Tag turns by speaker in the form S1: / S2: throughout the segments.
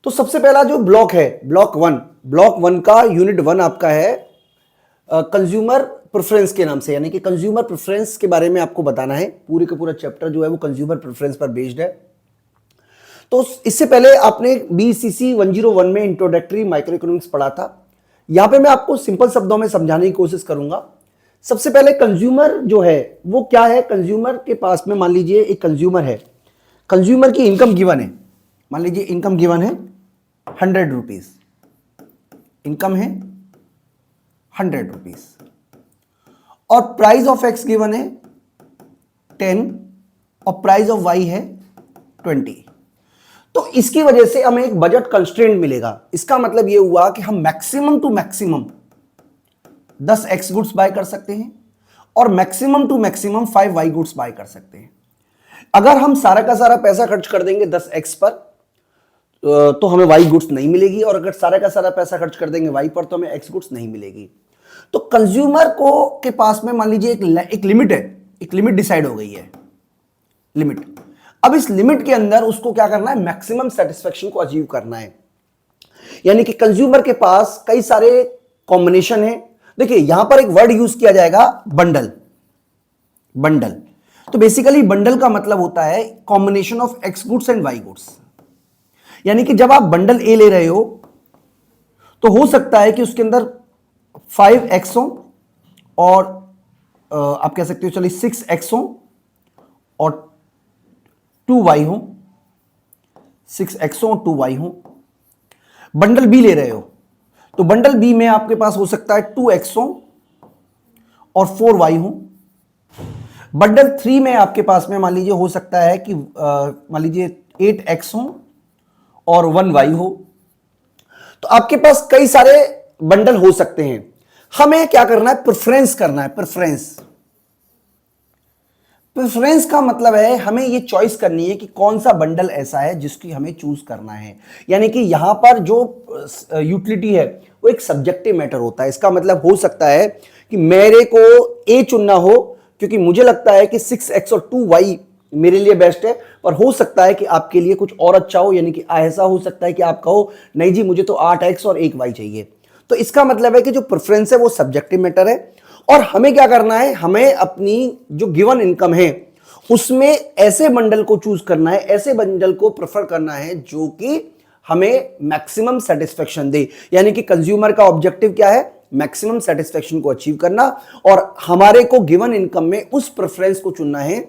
S1: तो सबसे पहला जो ब्लॉक है, ब्लॉक वन का यूनिट 1 आपका है कंज्यूमर प्रेफरेंस के नाम से, यानी कि कंज्यूमर प्रेफरेंस के बारे में आपको बताना है। पूरे का पूरा चैप्टर जो है वो कंज्यूमर प्रेफरेंस पर बेस्ड है। तो इससे पहले आपने BCC 101 में इंट्रोडक्टरी माइक्रो इकोनॉमिक्स पढ़ा था। यहां पे मैं आपको सिंपल शब्दों में समझाने की कोशिश करूंगा। सबसे पहले कंज्यूमर जो है वो क्या है। कंज्यूमर के पास में मान लीजिए एक कंज्यूमर है, कंज्यूमर की इनकम गिवन है, मान लीजिए इनकम गिवन है 100 रुपीज, इनकम है 100 रुपीज, और प्राइस ऑफ एक्स गिवन है 10 और प्राइस ऑफ वाई है 20। तो इसकी वजह से हमें एक बजट कंस्ट्रेंट मिलेगा। इसका मतलब यह हुआ कि हम maximum to maximum 10 X goods buy कर सकते हैं और maximum to maximum 5 Y goods buy कर सकते हैं। अगर हम सारा का सारा पैसा खर्च कर देंगे 10 एक्स पर तो हमें वाई गुड्स नहीं मिलेगी, और अगर सारा का सारा पैसा खर्च कर देंगे वाई पर तो हमें एक्स गुड्स नहीं मिलेगी। तो कंज्यूमर को के पास में मान लीजिए एक लिमिट है, एक लिमिट डिसाइड हो गई है, लिमिट। अब इस लिमिट के अंदर उसको क्या करना है, मैक्सिमम सेटिस्फेक्शन को अचीव करना है। यानी कि कंज्यूमर के पास कई सारे कॉम्बिनेशन है। देखिए यहां पर एक वर्ड यूज किया जाएगा बंडल, बंडल। तो बेसिकली बंडल का मतलब होता है combination of X goods and Y goods. यानी कि जब आप बंडल ए ले रहे हो तो हो सकता है कि उसके अंदर 5 एक्स हो और आप कह सकते हो चलिए 6 एक्स हो और 2 वाई हो, 6 एक्स हो और 2 वाई हो। बंडल बी ले रहे हो तो बंडल बी में आपके पास हो सकता है 2 एक्स हो और 4 वाई हो। बंडल 3 में आपके पास में मान लीजिए हो सकता है कि मान लीजिए 8 एक्स हो और 1 वाई हो। तो आपके पास कई सारे बंडल हो सकते हैं। हमें क्या करना है, प्रेफरेंस करना है। प्रेफरेंस का मतलब है हमें यह चॉइस करनी है कि कौन सा बंडल ऐसा है जिसकी हमें चूज करना है। यानी कि यहां पर जो यूटिलिटी है वो एक सब्जेक्टिव मैटर होता है। इसका मतलब हो सकता है कि मेरे को ए चुनना हो क्योंकि मुझे लगता है कि 6x और 2y मेरे लिए बेस्ट है, पर हो सकता है कि आपके लिए कुछ और अच्छा हो। यानी कि ऐसा हो सकता है कि आप कहो नहीं जी मुझे तो 8x और 1y चाहिए। तो इसका मतलब है कि जो प्रेफरेंस है वो सब्जेक्टिव मैटर है। और हमें क्या करना है, हमें अपनी जो गिवन इनकम है उसमें ऐसे बंडल को चूज करना है, ऐसे बंडल को प्रेफर करना है जो कि हमें मैक्सिमम सेटिस्फेक्शन दे। यानी कि कंज्यूमर का ऑब्जेक्टिव क्या है, मैक्सिमम सेटिस्फेक्शन को अचीव करना, और हमारे को गिवन इनकम में उस प्रेफरेंस को चुनना है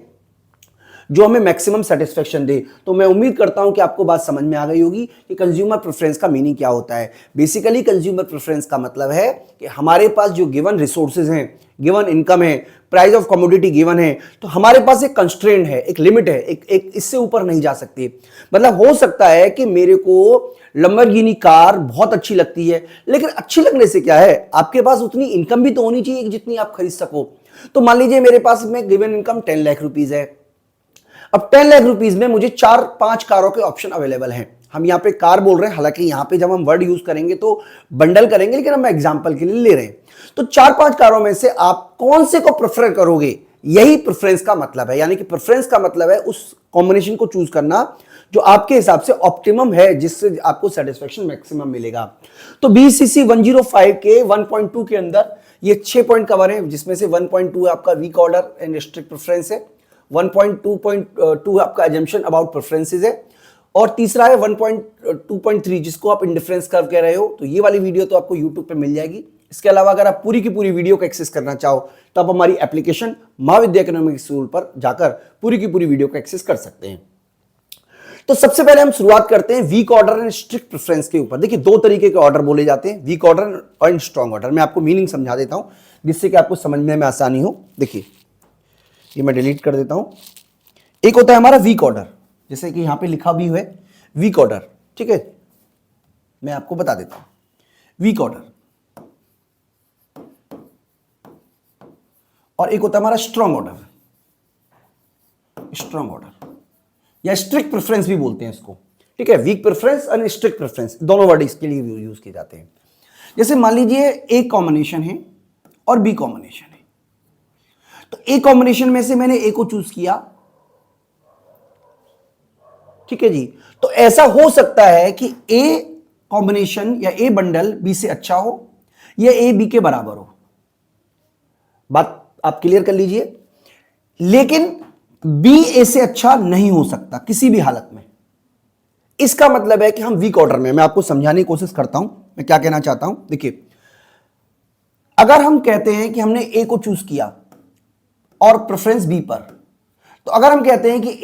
S1: जो हमें मैक्सिमम सेटिस्फेक्शन दे। तो मैं उम्मीद करता हूं कि आपको बात समझ में आ गई होगी कि कंज्यूमर प्रेफरेंस का मीनिंग क्या होता है। बेसिकली कंज्यूमर प्रेफरेंस का मतलब है कि हमारे पास जो गिवन रिसोर्सेज हैं, गिवन इनकम है, प्राइस ऑफ कमोडिटी गिवन है, तो हमारे पास एक कंस्ट्रेंट है, एक लिमिट है, एक इससे ऊपर नहीं जा सकती। मतलब हो सकता है कि मेरे को लंबरगिनी कार बहुत अच्छी लगती है, लेकिन अच्छी लगने से क्या है, आपके पास उतनी इनकम भी तो होनी चाहिए जितनी आप खरीद सको। तो मान लीजिए मेरे पास में गिवन इनकम 10 लाख रुपीज है। अब 10 लाख रुपीज में मुझे 4-5 कारों के ऑप्शन अवेलेबल हैं। हम यहां पे कार बोल रहे हैं, हालांकि यहां पे जब हम वर्ड यूज करेंगे तो बंडल करेंगे, लेकिन हम एग्जांपल के लिए ले रहे हैं। तो 4-5 कारों में से आप कौन से को प्रेफर करोगे, यही प्रेफरेंस का मतलब है। यानी कि प्रेफरेंस का मतलब है उस कॉम्बिनेशन को चूज करना जो आपके हिसाब से ऑप्टिमम है, जिससे आपको सेटिस्फेक्शन मैक्सिमम मिलेगा। तो BCC 105 के 1.2 के अंदर ये 6 पॉइंट कवर है, जिसमें से 1.2 आपका weak order and strict preference है, 1.2 आपका एजम्पशन अबाउट प्रेफरेंसेस है, और तीसरा है 1.2.3 जिसको आप इंडिफरेंस कर्व कह रहे हो। तो ये वाली वीडियो तो आपको YouTube पे मिल जाएगी। इसके अलावा अगर आप पूरी की पूरी वीडियो को एक्सेस करना चाहो तो आप हमारी एप्लीकेशन महाविद्या इकोनॉमिक्स स्कूल पर जाकर पूरी की पूरी वीडियो को एक्सेस कर सकते हैं। तो सबसे पहले हम शुरुआत करते हैं weak order and strict preference के ऊपर। देखिए 2 तरीके के ऑर्डर बोले जाते हैं, weak order and strong order. मैं आपको मीनिंग समझा देता हूं जिससे कि आपको समझने में आसानी हो। देखिए ये मैं डिलीट कर देता हूं। एक होता है हमारा वीक ऑर्डर, जैसे कि यहां पे लिखा भी है वीक ऑर्डर, ठीक है। मैं आपको बता देता हूं वीक ऑर्डर, और एक होता है हमारा स्ट्रॉन्ग ऑर्डर, स्ट्रॉन्ग ऑर्डर या स्ट्रिक्ट प्रेफरेंस भी बोलते हैं इसको, ठीक है। वीक प्रेफरेंस और स्ट्रिक्ट प्रेफरेंस दोनों वर्ड इसके लिए यूज किए जाते हैं। जैसे मान लीजिए ए कॉम्बिनेशन है और बी कॉम्बिनेशन है, तो ए कॉम्बिनेशन में से मैंने ए को चूज किया, ठीक है जी। तो ऐसा हो सकता है कि ए कॉम्बिनेशन या ए बंडल बी से अच्छा हो या ए बी के बराबर हो, बात आप क्लियर कर लीजिए। लेकिन बी ए से अच्छा नहीं हो सकता किसी भी हालत में। इसका मतलब है कि हम वीक ऑर्डर में, मैं आपको समझाने की कोशिश करता हूं मैं क्या कहना चाहता हूं। देखिए, अगर हम कहते हैं कि हमने ए को चूज किया और प्रेफरेंस बी पर, तो अगर हम कहते हैं कि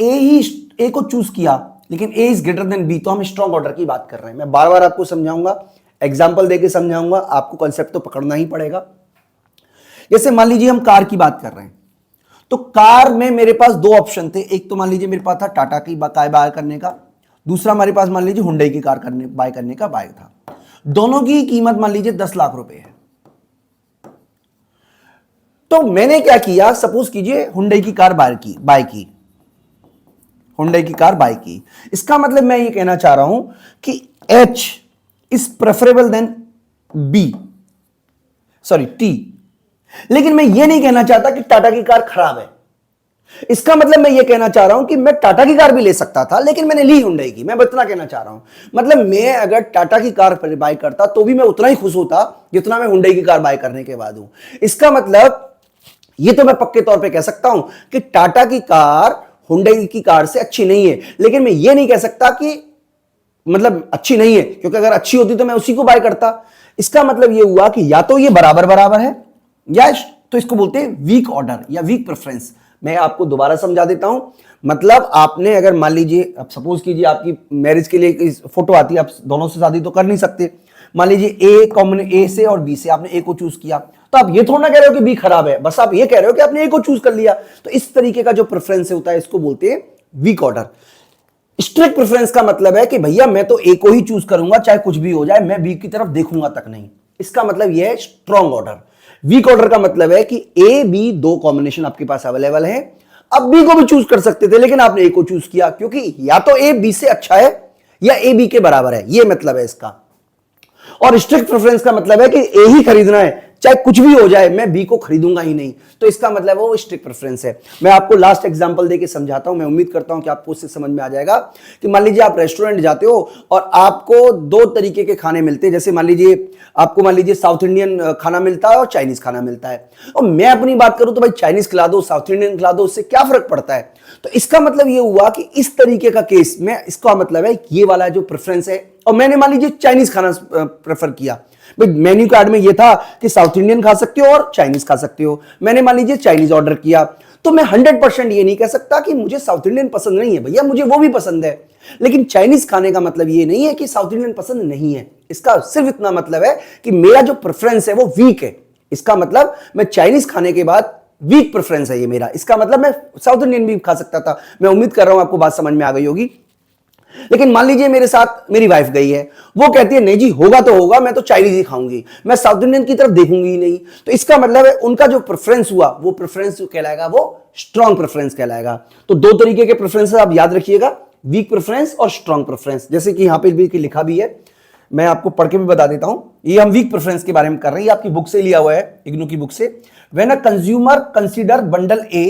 S1: ए को चूज किया लेकिन ए इज ग्रेटर देन बी, तो हम स्ट्रॉन्ग ऑर्डर की बात कर रहे हैं। मैं बार बार आपको समझाऊंगा, एग्जाम्पल देके समझाऊंगा, आपको कॉन्सेप्ट तो पकड़ना ही पड़ेगा। जैसे मान लीजिए हम कार की बात कर रहे हैं, तो कार में मेरे पास दो ऑप्शन थे। एक तो मान लीजिए मेरे पास था टाटा की कार बाय करने का, दूसरा हमारे पास मान लीजिए हुंडई की कार बाय करने का था। दोनों की कीमत मान लीजिए 10 लाख रुपए है। तो मैंने क्या किया, सपोज कीजिए हुंडई की कार बाय की, हुंडई की कार बाय की। इसका मतलब मैं ये कहना चाह रहा हूं कि H is preferable than B, sorry T. लेकिन मैं ये नहीं कहना चाहता कि टाटा की कार खराब है। इसका मतलब मैं ये कहना चाह रहा हूं कि मैं टाटा की कार भी ले सकता था लेकिन मैंने ली हुंडई की। मैं इतना कहना चाह रहा हूं, मतलब मैं अगर टाटा की कार बाय करता तो भी मैं उतना ही खुश होता जितना मैं हुंडई की कार बाय करने के बाद हूं। इसका मतलब ये तो मैं पक्के तौर पे कह सकता हूं कि टाटा की कार हुंडई की कार से अच्छी नहीं है, लेकिन मैं ये नहीं कह सकता कि मतलब अच्छी नहीं है, क्योंकि अगर अच्छी होती तो मैं उसी को बाय करता। इसका मतलब ये हुआ कि या तो ये बराबर बराबर है या तो इसको बोलते हैं वीक ऑर्डर या वीक प्रेफरेंस। मैं आपको दोबारा समझा देता हूं। मतलब आपने अगर मान लीजिए, अब सपोज कीजिए आपकी मैरिज के लिए फोटो आती है, आप दोनों से शादी तो कर नहीं सकते। मान लीजिए ए से और बी से आपने ए को चूज किया, तो आप ये थोड़ा ना कह रहे हो कि बी खराब है, बस आप ये कह रहे हो कि आपने ए को चूज कर लिया। तो इस तरीके का जो प्रेफरेंस होता है इसको बोलते हैं वीक ऑर्डर। स्ट्रिक्ट प्रेफरेंस का मतलब है कि भैया मैं तो ए को ही चूज करूंगा चाहे कुछ भी हो जाए, मैं बी की तरफ देखूंगा तक नहीं। इसका मतलब यह है स्ट्रॉन्ग ऑर्डर। वीक ऑर्डर का मतलब है कि ए बी दो कॉम्बिनेशन आपके पास अवेलेबल है, अब बी को भी चूज कर सकते थे लेकिन आपने ए को चूज किया, क्योंकि या तो ए बी से अच्छा है या ए बी के बराबर है, यह मतलब है इसका। और स्ट्रिक्ट प्रेफरेंस का मतलब है कि ए ही खरीदना है, चाहे कुछ भी हो जाए, मैं बी को खरीदूंगा ही नहीं। तो इसका मतलब वो स्ट्रिक्ट प्रेफरेंस है। मैं आपको लास्ट एग्जांपल देके समझाता हूं, मैं उम्मीद करता हूं कि आपको उससे समझ में आ जाएगा। कि मान लीजिए आप रेस्टोरेंट जाते हो और आपको दो तरीके के खाने मिलते हैं। जैसे मान लीजिए साउथ इंडियन खाना मिलता है और चाइनीज खाना मिलता है, और मैं अपनी बात करूं तो भाई चाइनीज खिला दो साउथ इंडियन खिला दो, उससे क्या फर्क पड़ता है। तो इसका मतलब ये हुआ कि इस तरीके का केस में इसका मतलब है ये वाला जो प्रेफरेंस है, और मैंने मान लीजिए चाइनीज खाना प्रेफर किया। मेन्यू कार्ड में ये था कि साउथ इंडियन खा सकते हो और चाइनीज खा सकते हो, मैंने मान लीजिए चाइनीज ऑर्डर किया। तो मैं 100% ये नहीं कह सकता कि मुझे साउथ इंडियन पसंद नहीं है, भैया मुझे वो भी पसंद है। लेकिन चाइनीज खाने का मतलब ये नहीं है कि साउथ इंडियन पसंद नहीं है। इसका सिर्फ इतना मतलब है कि मेरा जो प्रेफरेंस है वो वीक है। इसका मतलब मैं चाइनीज खाने के बाद वीक प्रेफरेंस है ये मेरा। इसका मतलब मैं साउथ इंडियन भी खा सकता था। मैं उम्मीद कर रहा हूं आपको बात समझ में आ गई होगी। लेकिन मान लीजिए मेरे साथ मेरी वाइफ गई है, वो कहती है नहीं जी होगा तो होगा, मैं तो चाइनीज ही खाऊंगी, मैं साउथ इंडियन की तरफ देखूंगी ही नहीं। तो इसका मतलब है उनका जो प्रेफरेंस हुआ वो प्रेफरेंस जो कहलाएगा वो स्ट्रॉन्ग प्रेफरेंस कहलाएगा। तो दो तरीके के प्रेफरेंस आप याद रखिएगा, वीक प्रेफरेंस और स्ट्रॉन्ग प्रेफरेंस। जैसे कि यहां पे भी लिखा भी है, मैं आपको पढ़ के भी बता देता हूं। ये हम वीक प्रेफरेंस के बारे में कर रहे हैं, ये आपकी बुक से लिया हुआ है, इग्नू की बुक से। When a consumer consider bundle A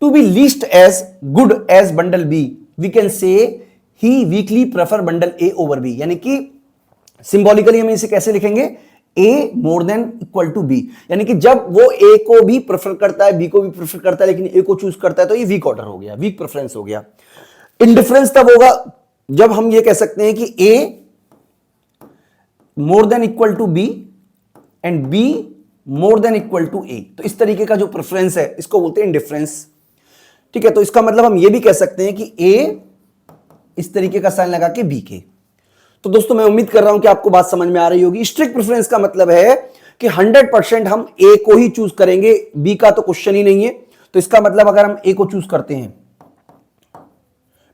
S1: to be least as good as bundle B, we can say he weakly prefer bundle A over B. यानी कि सिंबॉलिकली हम इसे कैसे लिखेंगे, A more than equal to B. यानी कि जब वो ए को भी प्रेफर करता है, बी को भी प्रेफर करता है, लेकिन ए को चूज करता है, तो ये वीक ऑर्डर हो गया, वीक प्रेफरेंस हो गया। इंडिफरेंस तब होगा जब हम ये कह सकते हैं कि A more than equal to B and B more than equal to A. तो इस तरीके का जो प्रेफरेंस है इसको बोलते हैं इंडिफरेंस। ठीक है, तो इसका मतलब हम ये भी कह सकते हैं कि ए इस तरीके का साइन लगा के बी के। तो दोस्तों मैं उम्मीद कर रहा हूं कि आपको बात समझ में आ रही होगी। स्ट्रिक्ट प्रेफरेंस का मतलब है कि 100% हम ए को ही चूज करेंगे, बी का तो क्वेश्चन ही नहीं है। तो इसका मतलब अगर हम ए को चूज करते हैं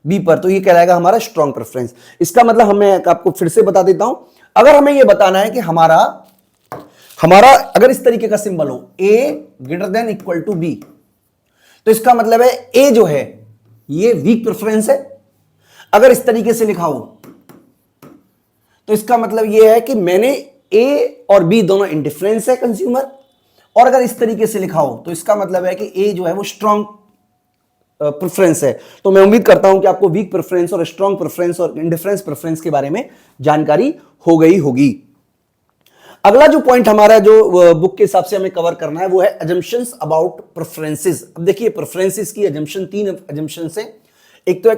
S1: बी पर, तो ये कहलाएगा हमारा स्ट्रॉन्ग प्रेफरेंस। इसका मतलब मैं आपको फिर से बता देता हूं, अगर हमें यह बताना है कि हमारा अगर इस तरीके का सिंबल हो A greater than equal to B, तो इसका मतलब है ए जो है ये वीक प्रेफरेंस है। अगर इस तरीके से लिखा हो तो इसका मतलब यह है कि मैंने ए और बी दोनों इंडिफरेंस है कंज्यूमर। और अगर इस तरीके से लिखा हो तो इसका मतलब है कि ए जो है वो स्ट्रॉन्ग प्रेफरेंस है। तो मैं उम्मीद करता हूं कि आपको वीक प्रेफरेंस और स्ट्रॉन्ग प्रेफरेंस और इंडिफरेंस प्रेफरेंस के बारे में जानकारी हो गई होगी। अगला जो पॉइंट हमारा जो बुक के हिसाब से हमें कवर करना है वो है अजम्पशंस अबाउट प्रेफरेंसेस। अब देखिए प्रेफरेंसेस की अजम्पशन, 3 अजम्पशंस हैं। एक तो है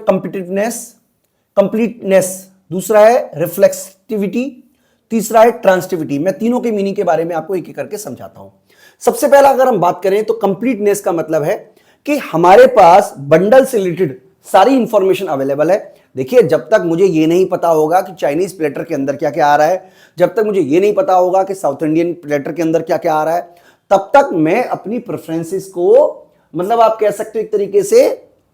S1: कंप्लीटनेस, दूसरा है रिफ्लेक्सिविटी, तीसरा है ट्रांसिटिविटी। मैं तीनों के मीनिंग के बारे में आपको एक एक करके समझाता हूं। सबसे पहला अगर हम बात करें तो कंप्लीटनेस का मतलब है कि हमारे पास बंडल से रिलेटेड सारी इंफॉर्मेशन अवेलेबल है। देखिए जब तक मुझे ये नहीं पता होगा कि चाइनीज प्लेटर के अंदर क्या क्या आ रहा है, जब तक मुझे ये नहीं पता होगा कि साउथ इंडियन प्लेटर के अंदर क्या क्या आ रहा है, तब तक मैं अपनी प्रेफरेंसेस को मतलब आप कह सकते हो एक तरीके से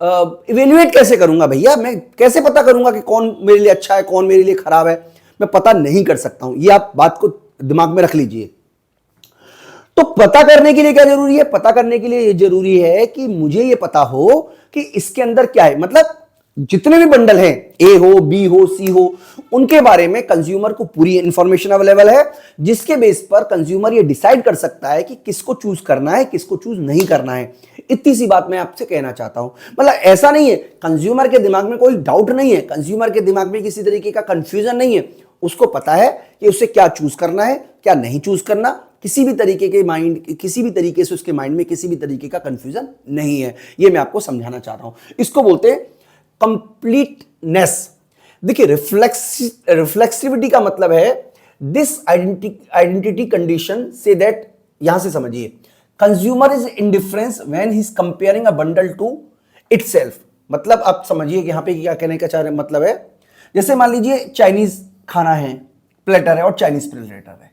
S1: इवेल्युएट कैसे करूंगा भैया, मैं कैसे पता करूंगा कि कौन मेरे लिए अच्छा है कौन मेरे लिए खराब है, मैं पता नहीं कर सकता हूं। ये आप बात को दिमाग में रख लीजिए। तो पता करने के लिए क्या जरूरी है? पता करने के लिए ये जरूरी है कि मुझे ये पता हो कि इसके अंदर क्या है। मतलब जितने भी बंडल हैं, ए हो, बी हो, सी हो, उनके बारे में कंज्यूमर को पूरी इंफॉर्मेशन अवेलेबल है, जिसके बेस पर कंज्यूमर ये डिसाइड कर सकता है कि किसको चूज करना है, किसको चूज नहीं करना है। इतनी सी बात मैं आपसे कहना चाहता हूं। मतलब ऐसा नहीं है, कंज्यूमर के दिमाग में कोई डाउट नहीं है, कंज्यूमर के दिमाग में किसी तरीके का कंफ्यूजन नहीं है। उसको पता है कि उसे क्या चूज करना है, क्या नहीं चूज करना। किसी भी तरीके से उसके माइंड में किसी भी तरीके का कंफ्यूजन नहीं है। ये मैं आपको समझाना चाह रहा हूं। इसको बोलते हैं कंप्लीटनेस। देखिए रिफ्लेक्सिविटी का मतलब है this identity condition says that, यहां से समझिए, consumer is indifference when he is comparing a bundle to itself. मतलब आप समझिए कि यहां पे क्या कहने का चाह रहे मतलब है, जैसे मान लीजिए चाइनीज खाना है, प्लेटर है और चाइनीज प्लेटर है,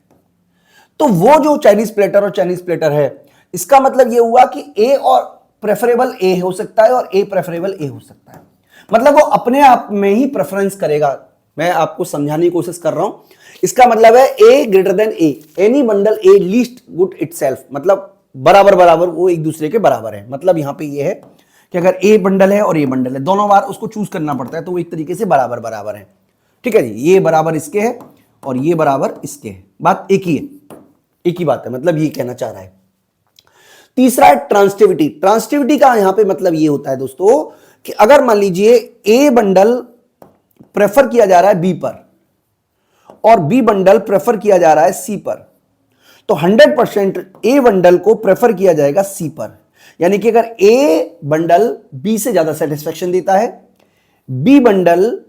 S1: तो वो जो चाइनीज प्लेटर और चाइनीज प्लेटर है, इसका मतलब ये हुआ कि ए और प्रेफरेबल ए हो सकता है और ए प्रेफरेबल ए हो सकता है। मतलब वो अपने आप में ही प्रेफरेंस करेगा। मैं आपको समझाने की कोशिश कर रहा हूं। इसका मतलब है A greater than A, any bundle A least good itself, मतलब बराबर बराबर वो एक दूसरे के बराबर है। मतलब यहां पे ये है कि अगर ए बंडल है और ए बंडल है, दोनों बार उसको चूज करना पड़ता है, तो वो एक तरीके से बराबर बराबर है। ठीक है जी, ये बराबर इसके है और ये बराबर इसके है, बात एक ही है, एक ही बात है। मतलब ये कहना चाह रहा है। तीसरा है ट्रांसिटिविटी। ट्रांसिटिविटी का यहां पे मतलब ये होता है दोस्तों कि अगर मान लीजिए ए बंडल प्रेफर किया जा रहा है बी पर और बी बंडल प्रेफर किया जा रहा है सी पर, तो 100% ए बंडल को प्रेफर किया जाएगा सी पर। यानी कि अगर ए बंडल बी से ज्यादा सेटिस्फेक्शन देता है, बी बंडल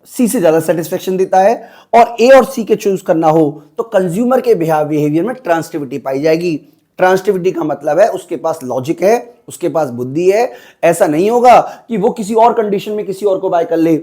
S1: सी से ज्यादा सेटिस्फेक्शन देता है और ए और सी के चूज करना हो, तो कंज्यूमर के बिहेवियर में ट्रांसिटिविटी पाई जाएगी। ट्रांसिटिविटी का मतलब है उसके पास लॉजिक है, उसके पास बुद्धि है। ऐसा नहीं होगा कि वो किसी और कंडीशन में किसी और को बाय कर ले।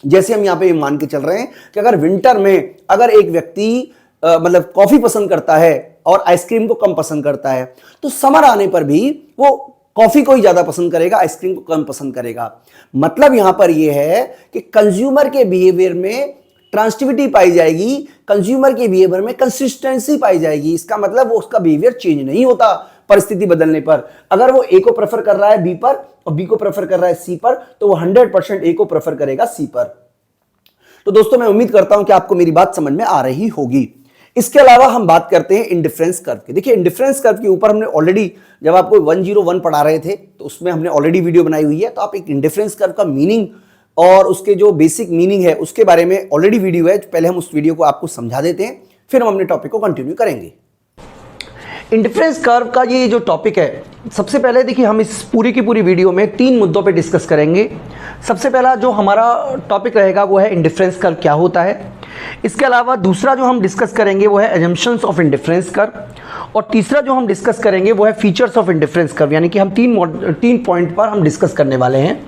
S1: जैसे हम यहां पे मान के चल रहे हैं कि अगर विंटर में अगर एक व्यक्ति मतलब कॉफी पसंद करता है और आइसक्रीम को कम पसंद करता है, तो समर आने पर भी वो कॉफी को ही ज्यादा पसंद करेगा, आइसक्रीम को कम पसंद करेगा। मतलब यहां पर यह है कि कंज्यूमर के बिहेवियर में ट्रांसिटिविटी पाई जाएगी, कंज्यूमर के बिहेवियर में कंसिस्टेंसी पाई जाएगी। इसका मतलब वो उसका बिहेवियर चेंज नहीं होता परिस्थिति बदलने पर। अगर वो ए को प्रेफर कर रहा है बी पर और बी को प्रेफर कर रहा है सी पर, तो वो 100% ए को प्रेफर करेगा सी पर। तो दोस्तों मैं उम्मीद करता हूं कि आपको मेरी बात समझ में आ रही होगी। इसके अलावा हम बात करते हैं इंडिफरेंस कर्व की। देखिए इंडिफरेंस कर्व के ऊपर हमने ऑलरेडी, जब आपको 101 पढ़ा रहे थे तो उसमें हमने ऑलरेडी वीडियो बनाई हुई है। तो आप एक इंडिफरेंस कर्व का मीनिंग और उसके जो बेसिक मीनिंग है उसके बारे में ऑलरेडी वीडियो है, पहले हम उस वीडियो को आपको समझा देते हैं, फिर हम अपने टॉपिक को कंटिन्यू करेंगे। इंडिफरेंस कर्व का ये जो टॉपिक है, सबसे पहले देखिए हम इस पूरी की पूरी वीडियो में 3 मुद्दों पे डिस्कस करेंगे। सबसे पहला जो हमारा टॉपिक रहेगा वो है इंडिफरेंस कर्व क्या होता है। इसके अलावा दूसरा जो हम डिस्कस करेंगे वो है अजम्पशंस ऑफ इंडिफरेंस कर्व, और तीसरा जो हम डिस्कस करेंगे वो है फीचर्स ऑफ इंडिफरेंस कर्व। यानी कि हम 3 पॉइंट पर हम डिस्कस करने वाले हैं।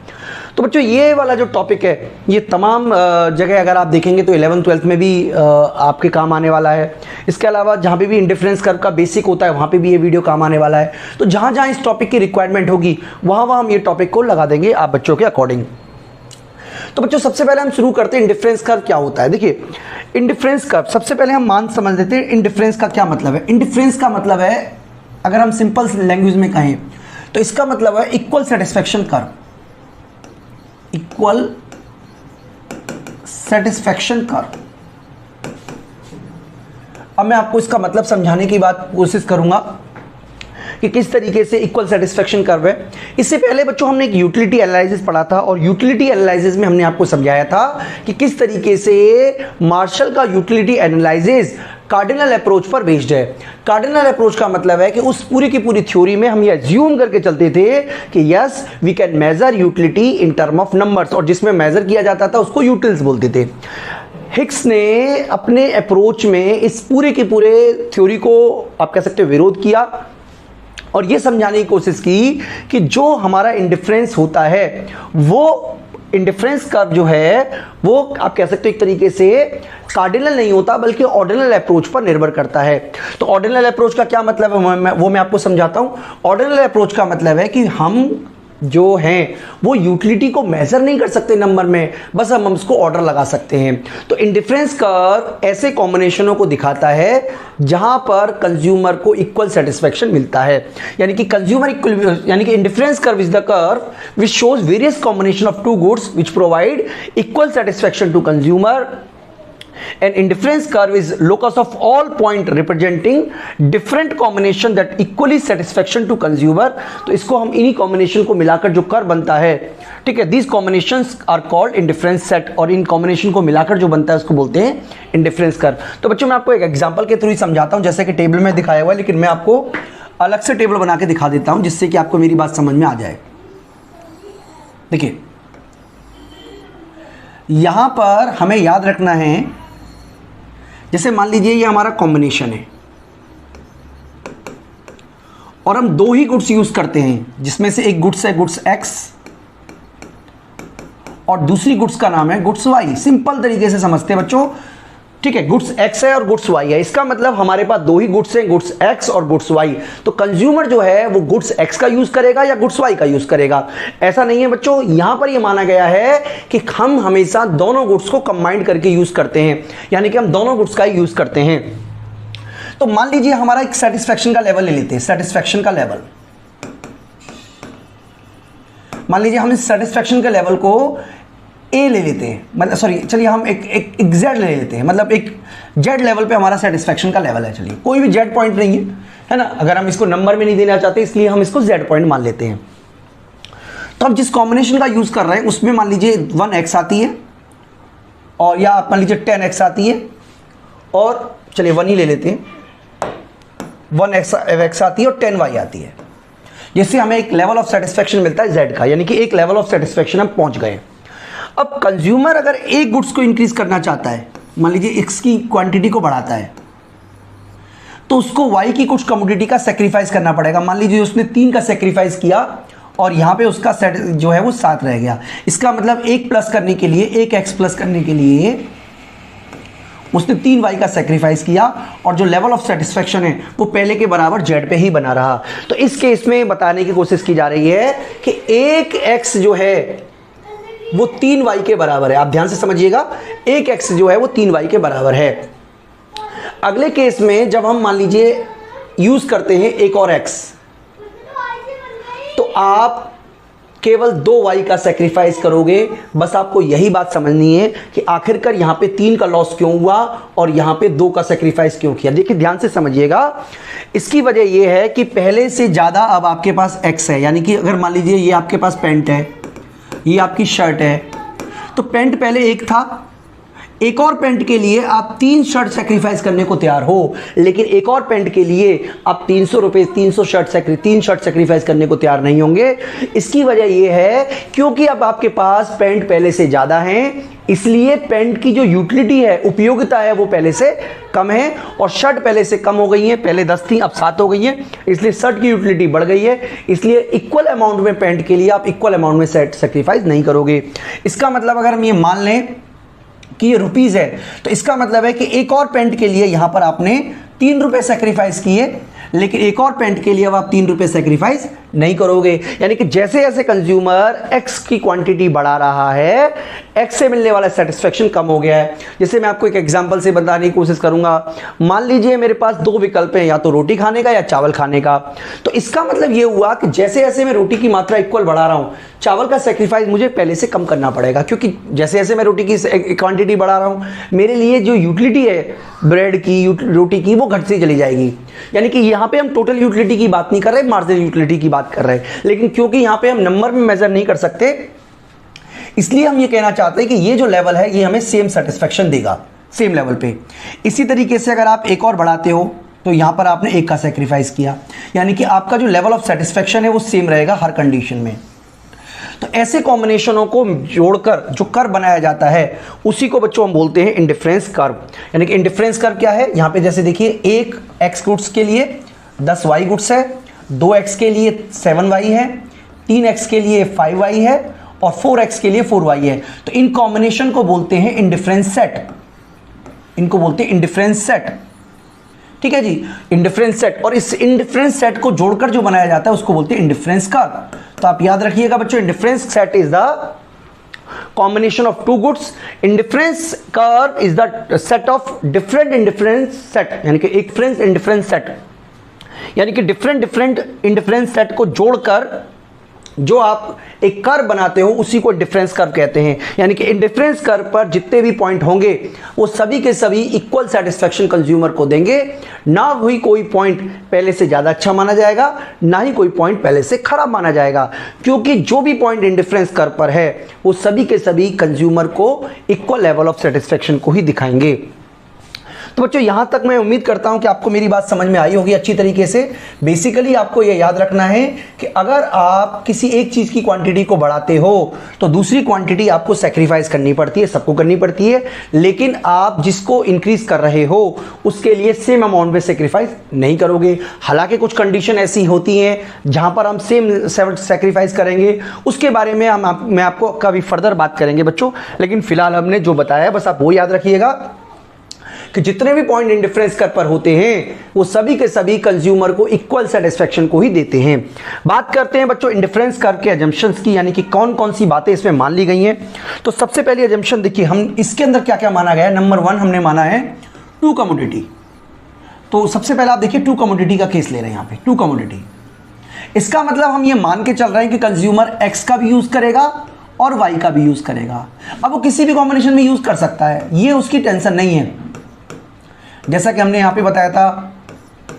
S1: तो बच्चों ये वाला जो टॉपिक है ये तमाम जगह अगर आप देखेंगे तो 11th 12th में भी आपके काम आने वाला है। इसके अलावा जहाँ पे भी इंडिफरेंस कर्व का बेसिक होता है वहाँ पे भी ये वीडियो काम आने वाला है। तो जहाँ जहाँ इस टॉपिक की रिक्वायरमेंट होगी वहाँ हम ये टॉपिक को लगा देंगे आप बच्चों के अकॉर्डिंग। तो बच्चों सबसे पहले हम शुरू करते हैं इंडिफरेंस कर्व क्या होता है। देखिए इंडिफरेंस कर्व सबसे पहले हम समझ लेते हैं इंडिफरेंस का क्या मतलब है। इंडिफरेंस का मतलब है, अगर हम सिंपल लैंग्वेज में कहें तो इसका मतलब है equal satisfaction curve. Equal satisfaction curve. अब मैं आपको इसका मतलब समझाने की बात कोशिश करूंगा कि किस तरीके से इक्वल सेटिस्फेक्शन कर्व है। इससे पहले बच्चों हमने एक यूटिलिटी एनालिसिस पढ़ा था और यूटिलिटी एनालिसिस में हमने आपको समझाया था कि किस तरीके से मार्शल का यूटिलिटी एनालिसिस कार्डिनल अप्रोच पर बेस्ड है। कार्डिनल अप्रोच का मतलब है कि उस पूरी की पूरी थ्योरी में हम ये अज्यूम करके चलते थे कि yes we can measure utility in term of numbers, और जिसमें मेजर किया जाता था उसको यूटिल्स बोलते थे। हिग्स ने अपने अप्रोच में इस पूरे के पूरे थ्योरी को आप कह सकते हो विरोध किया और ये समझाने की कोशिश की कि जो हमारा इंडिफरेंस होता है वो इंडिफरेंस कर्व जो है वो आप कह सकते हो एक तरीके से कार्डिनल नहीं होता बल्कि ऑर्डिनल अप्रोच पर निर्भर करता है। तो ऑर्डिनल अप्रोच का क्या मतलब है वो मैं आपको समझाता हूं। ऑर्डिनल अप्रोच का मतलब है कि हम जो हैं वो यूटिलिटी को मेजर नहीं कर सकते नंबर में, बस हम उसको ऑर्डर लगा सकते हैं। तो इंडिफरेंस कर्व ऐसे कॉम्बिनेशनों को दिखाता है जहां पर कंज्यूमर को इक्वल सेटिस्फेक्शन मिलता है, यानी कि कंज्यूमर इक्वल, यानी कि indifference curve is the curve which shows various combination of two goods which provide equal satisfaction to consumer. An indifference curve is locus of all point representing different combination that equally satisfaction to consumer। तो इसको हम इन्हीं combination को मिलाकर जो curve बनता है, ठीक है, these combinations are called indifference set, और इन कॉम्बिनेशन को मिलाकर जो बनता है उसको बोलते हैं इंडिफरेंस कर्व। तो बच्चों मैं आपको एक एग्जांपल के थ्रू ही समझाता हूं, जैसे कि टेबल में दिखाया हुआ है, लेकिन मैं आपको अलग से टेबल बना के दिखा देता हूं जिससे कि आपको मेरी बात समझ में आ जाए। देखिए यहां पर हमें याद रखना है, जैसे मान लीजिए ये हमारा कॉम्बिनेशन है और हम दो ही गुड्स यूज करते हैं, जिसमें से एक गुड्स है गुड्स एक्स और दूसरी गुड्स का नाम है गुड्स वाई। सिंपल तरीके से समझते हैं बच्चों, ठीक है, गुड्स एक्स है और गुड्स वाई है। इसका मतलब हमारे पास दो ही गुड्स हैं, गुड्स एक्स और गुड्स वाई। तो कंज्यूमर जो है वो गुड्स एक्स का यूज करेगा या गुड्स वाई का यूज करेगा, ऐसा नहीं है बच्चों। यहां पर ये माना गया है कि हम हमेशा दोनों गुड्स को कंबाइंड करके यूज करते हैं, यानी कि हम दोनों गुड्स का ही यूज करते हैं। तो मान लीजिए हमारा एक सेटिस्फेक्शन का लेवल ले लेते हैं, सेटिस्फेक्शन का लेवल मान लीजिए हम इस सेटिस्फेक्शन के लेवल को ए ले लेते हैं, मतलब सॉरी चलिए हम एक जेड ले लेते हैं, मतलब एक जेड लेवल पे हमारा सेटिस्फेक्शन का लेवल है। चलिए कोई भी जेड पॉइंट नहीं है ना, अगर हम इसको नंबर में नहीं देना चाहते इसलिए हम इसको जेड पॉइंट मान लेते हैं। तो अब जिस कॉम्बिनेशन का यूज कर रहे हैं उसमें मान लीजिए 1x आती है और या मान लीजिए 10x आती है, और चलिए 1 ही ले लेते हैं, 1x आती है और 10y आती है, जिससे हमें एक लेवल ऑफ सेटिस्फेक्शन मिलता है z का, यानी कि एक लेवल ऑफ सेटिस्फेक्शन हम पहुंच गए। अब कंज्यूमर अगर एक गुड्स को इंक्रीज करना चाहता है, मान लीजिए x की क्वांटिटी को बढ़ाता है, तो उसको y की कुछ कमोडिटी का सेक्रीफाइस करना पड़ेगा। मान लीजिए उसने 3 का सेक्रीफाइस किया और यहाँ पे उसका सेट जो है वो 7 रह गया। इसका मतलब 1 प्लस करने के लिए, 1x प्लस करने के लिए उसने 3y का सेक्रीफाइस किया और जो लेवल ऑफ सेटिस्फेक्शन है वो पहले के बराबर z पे ही बना रहा। तो इस केस में बताने की कोशिश की जा रही है कि 1x जो है वो 3y के बराबर है। आप ध्यान से समझिएगा, 1x जो है वो 3y के बराबर है। अगले केस में जब हम मान लीजिए यूज करते हैं एक और x, तो आप केवल 2y का सेक्रीफाइस करोगे। बस आपको यही बात समझनी है कि आखिरकार यहां पे 3 का लॉस क्यों हुआ और यहां पे 2 का सेक्रीफाइस क्यों किया। देखिए ध्यान से समझिएगा, इसकी वजह यह है कि पहले से ज्यादा अब आपके पास x है, यानी कि अगर मान लीजिए ये आपके पास पैंट है, ये आपकी शर्ट है, तो पैंट पहले 1 था, एक और पैंट के लिए आप 3 शर्ट सेक्रीफाइस करने को तैयार हो, लेकिन एक और पैंट के लिए आप 300 रुपये 3 शर्ट सेक्रीफाइस करने को तैयार नहीं होंगे। इसकी वजह यह है क्योंकि अब आपके पास पैंट पहले से ज़्यादा हैं, इसलिए पैंट की जो यूटिलिटी है, उपयोगिता है, वो पहले से कम है, और शर्ट पहले से कम हो गई है, पहले 10 थी अब 7 हो गई है, इसलिए शर्ट की यूटिलिटी बढ़ गई है। इसलिए इक्वल अमाउंट में पैंट के लिए आप इक्वल अमाउंट में सेक्रीफाइस नहीं करोगे। इसका मतलब अगर हम ये मान लें कि ये रुपीस है, तो इसका मतलब है कि एक और पैंट के लिए यहां पर आपने 3 रुपए सेक्रीफाइस किए, लेकिन एक और पैंट के लिए अब आप 3 रुपए सेक्रीफाइस नहीं करोगे। यानी कि जैसे जैसे कंज्यूमर एक्स की क्वांटिटी बढ़ा रहा है, एक्स से मिलने वाला सेटिस्फेक्शन कम हो गया है। जैसे मैं आपको एक एग्जांपल से बताने की कोशिश करूंगा। मान लीजिए मेरे पास दो विकल्प हैं, या तो रोटी खाने का या चावल खाने का। तो इसका मतलब ये हुआ कि जैसे जैसे मैं रोटी की मात्रा इक्वल बढ़ा रहा हूं, चावल का सेक्रीफाइस मुझे पहले से कम करना पड़ेगा, क्योंकि जैसे जैसे मैं रोटी की क्वांटिटी बढ़ा रहा हूं, मेरे लिए जो यूटिलिटी है ब्रेड की, रोटी की, वो घटती चली जाएगी। यानी कि यहां पे हम टोटल यूटिलिटी की बात नहीं कर रहे, मार्जिनल यूटिलिटी की बात कर रहे हैं। लेकिन क्योंकि यहां पे हम नंबर में मेजर नहीं कर सकते, इसलिए हम ये कहना चाहते हैं कि ये जो लेवल है ये हमें सेम सेटिस्फेक्शन देगा, सेम लेवल पे। इसी तरीके से अगर आप एक और बढ़ाते हो तो यहां पर आपने एक का सेक्रीफाइस किया, यानी कि आपका जो लेवल ऑफ सेटिस्फेक्शन है वो सेम रहेगा हर कंडीशन में। तो ऐसे कॉम्बिनेशनों को जोड़कर जो कर्व बनाया जाता है उसी को बच्चों हम बोलते हैं इंडिफरेंस कर्व। यानी कि इंडिफरेंस कर्व क्या है, यहां पे जैसे देखिए, एक एक्स गुड्स के लिए 10 वाई गुड्स है, 2x के लिए 7y है, 3x के लिए 5y है और 4x के लिए 4y है। तो इन कॉम्बिनेशन को बोलते हैं इंडिफरेंस सेट, इनको बोलते हैं इंडिफरेंस सेट। ठीक है जी, इंडिफरेंस सेट। और इस इंडिफरेंस सेट को जोड़कर जो बनाया जाता है उसको बोलते हैं इंडिफरेंस कर्व। तो आप याद रखिएगा बच्चों, indifference set is the combination of two goods, indifference curve is the set of different indifference set, यानी कि इक्विवेलेंस इंडिफरेंस सेट, यानी कि डिफरेंट इंडिफरेंस सेट को जोड़कर जो आप एक कर्व बनाते हो उसी को डिफरेंस कर्व कहते हैं। यानी कि इंडिफरेंस कर्व पर जितने भी पॉइंट होंगे वो सभी के सभी इक्वल सेटिस्फेक्शन कंज्यूमर को देंगे। ना ही कोई पॉइंट पहले से ज़्यादा अच्छा माना जाएगा, ना ही कोई पॉइंट पहले से खराब माना जाएगा, क्योंकि जो भी पॉइंट इंडिफरेंस कर्व पर है वो सभी के सभी कंज्यूमर को इक्वल लेवल ऑफ सेटिस्फेक्शन को ही दिखाएंगे। तो बच्चों यहां तक मैं उम्मीद करता हूं कि आपको मेरी बात समझ में आई होगी अच्छी तरीके से। बेसिकली आपको यह याद रखना है कि अगर आप किसी एक चीज की क्वांटिटी को बढ़ाते हो तो दूसरी क्वांटिटी आपको सेक्रीफाइस करनी पड़ती है, सबको करनी पड़ती है। लेकिन आप जिसको इंक्रीज कर रहे हो उसके लिए सेम अमाउंट में सेक्रीफाइस नहीं करोगे। हालांकि कुछ कंडीशन ऐसी होती हैं जहां पर हम सेम सेक्रीफाइस करेंगे, उसके बारे में मैं आपको कभी फर्दर बात करेंगे बच्चों। लेकिन फिलहाल हमने जो बताया बस आप वो याद रखिएगा कि जितने भी पॉइंट इंडिफरेंस कर्व पर होते हैं वो सभी के सभी कंज्यूमर को इक्वल सेटिस्फेक्शन को ही देते हैं। बात करते हैं बच्चों इंडिफरेंस कर्व के अजम्पशंस की, यानी कि कौन कौन सी बातें इसमें मान ली गई हैं। तो सबसे पहली अजम्पशन देखिए, हम इसके अंदर क्या क्या माना गया है। नंबर 1 हमने माना है टू कमोडिटी। तो सबसे पहले आप देखिए टू कमोडिटी का केस ले रहे हैं यहाँ पे, टू कमोडिटी। इसका मतलब हम ये मान के चल रहे हैं कि कंज्यूमर एक्स का भी यूज करेगा और वाई का भी यूज करेगा। अब वो किसी भी कॉम्बिनेशन में यूज कर सकता है, ये उसकी टेंशन नहीं है। जैसा कि हमने यहाँ पे बताया था,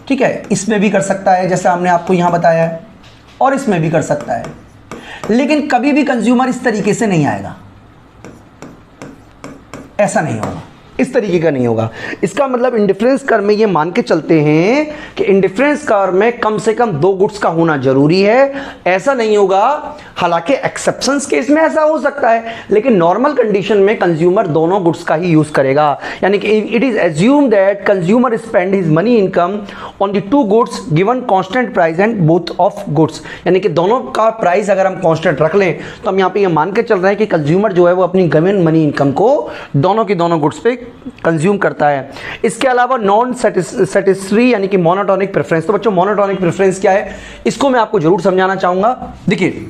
S1: ठीक है, इसमें भी कर सकता है जैसे हमने आपको यहाँ बताया है, और इसमें भी कर सकता है। लेकिन कभी भी कंज्यूमर इस तरीके से नहीं आएगा, ऐसा नहीं होगा, इस तरीके का नहीं होगा। इसका मतलब इंडिफरेंस कर्व में ये मान के चलते हैं कि इंडिफरेंस कर्व में कम से कम 2 गुड्स का होना जरूरी है, ऐसा नहीं होगा। हालांकि एक्सेप्शंस केस में ऐसा हो सकता है, लेकिन नॉर्मल कंडीशन में कंज्यूमर दोनों गुड्स का ही यूज करेगा। यानी कि it is assume that consumer spend his money income on the 2 goods given constant price and both of goods. यानी कि दोनों का प्राइस अगर हम कांस्टेंट रख लें तो हम यहाँ पे ये मान के चल रहे हैं कि कंज्यूमर जो है वो अपनी गिवन मनी इनकम को दोनों की दोनों गुड्स पे कंज्यूम करता है। इसके अलावा नॉन सैटिस्फैक्टरी यानी कि मोनोटोनिक प्रेफरेंस। तो बच्चों मोनोटोनिक प्रेफरेंस क्या है, इसको मैं आपको जरूर समझाना चाहूंगा। देखिए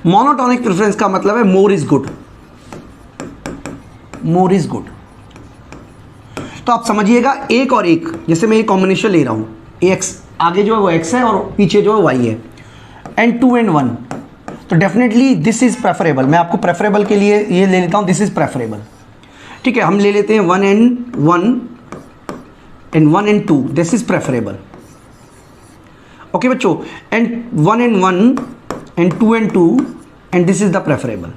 S1: मोनोटोनिक प्रेफरेंस का मतलब है more is good, more is good. तो आप समझिएगा एक और एक, जैसे मैं ये कॉम्बिनेशन ले रहा हूं, एक्स आगे जो है वो एक्स है और पीछे जो है वाई है, एंड 2 and 1, तो डेफिनेटली दिस इज प्रेफरेबल। मैं आपको प्रेफरेबल के लिए ये ले लेता हूं, दिस इज प्रेफरेबल। ठीक है, हम ले लेते हैं 1 and 1 and 1 and 2, this is preferable. Okay बच्चों, and 1 and 1 and 2 and 2 and this is the preferable.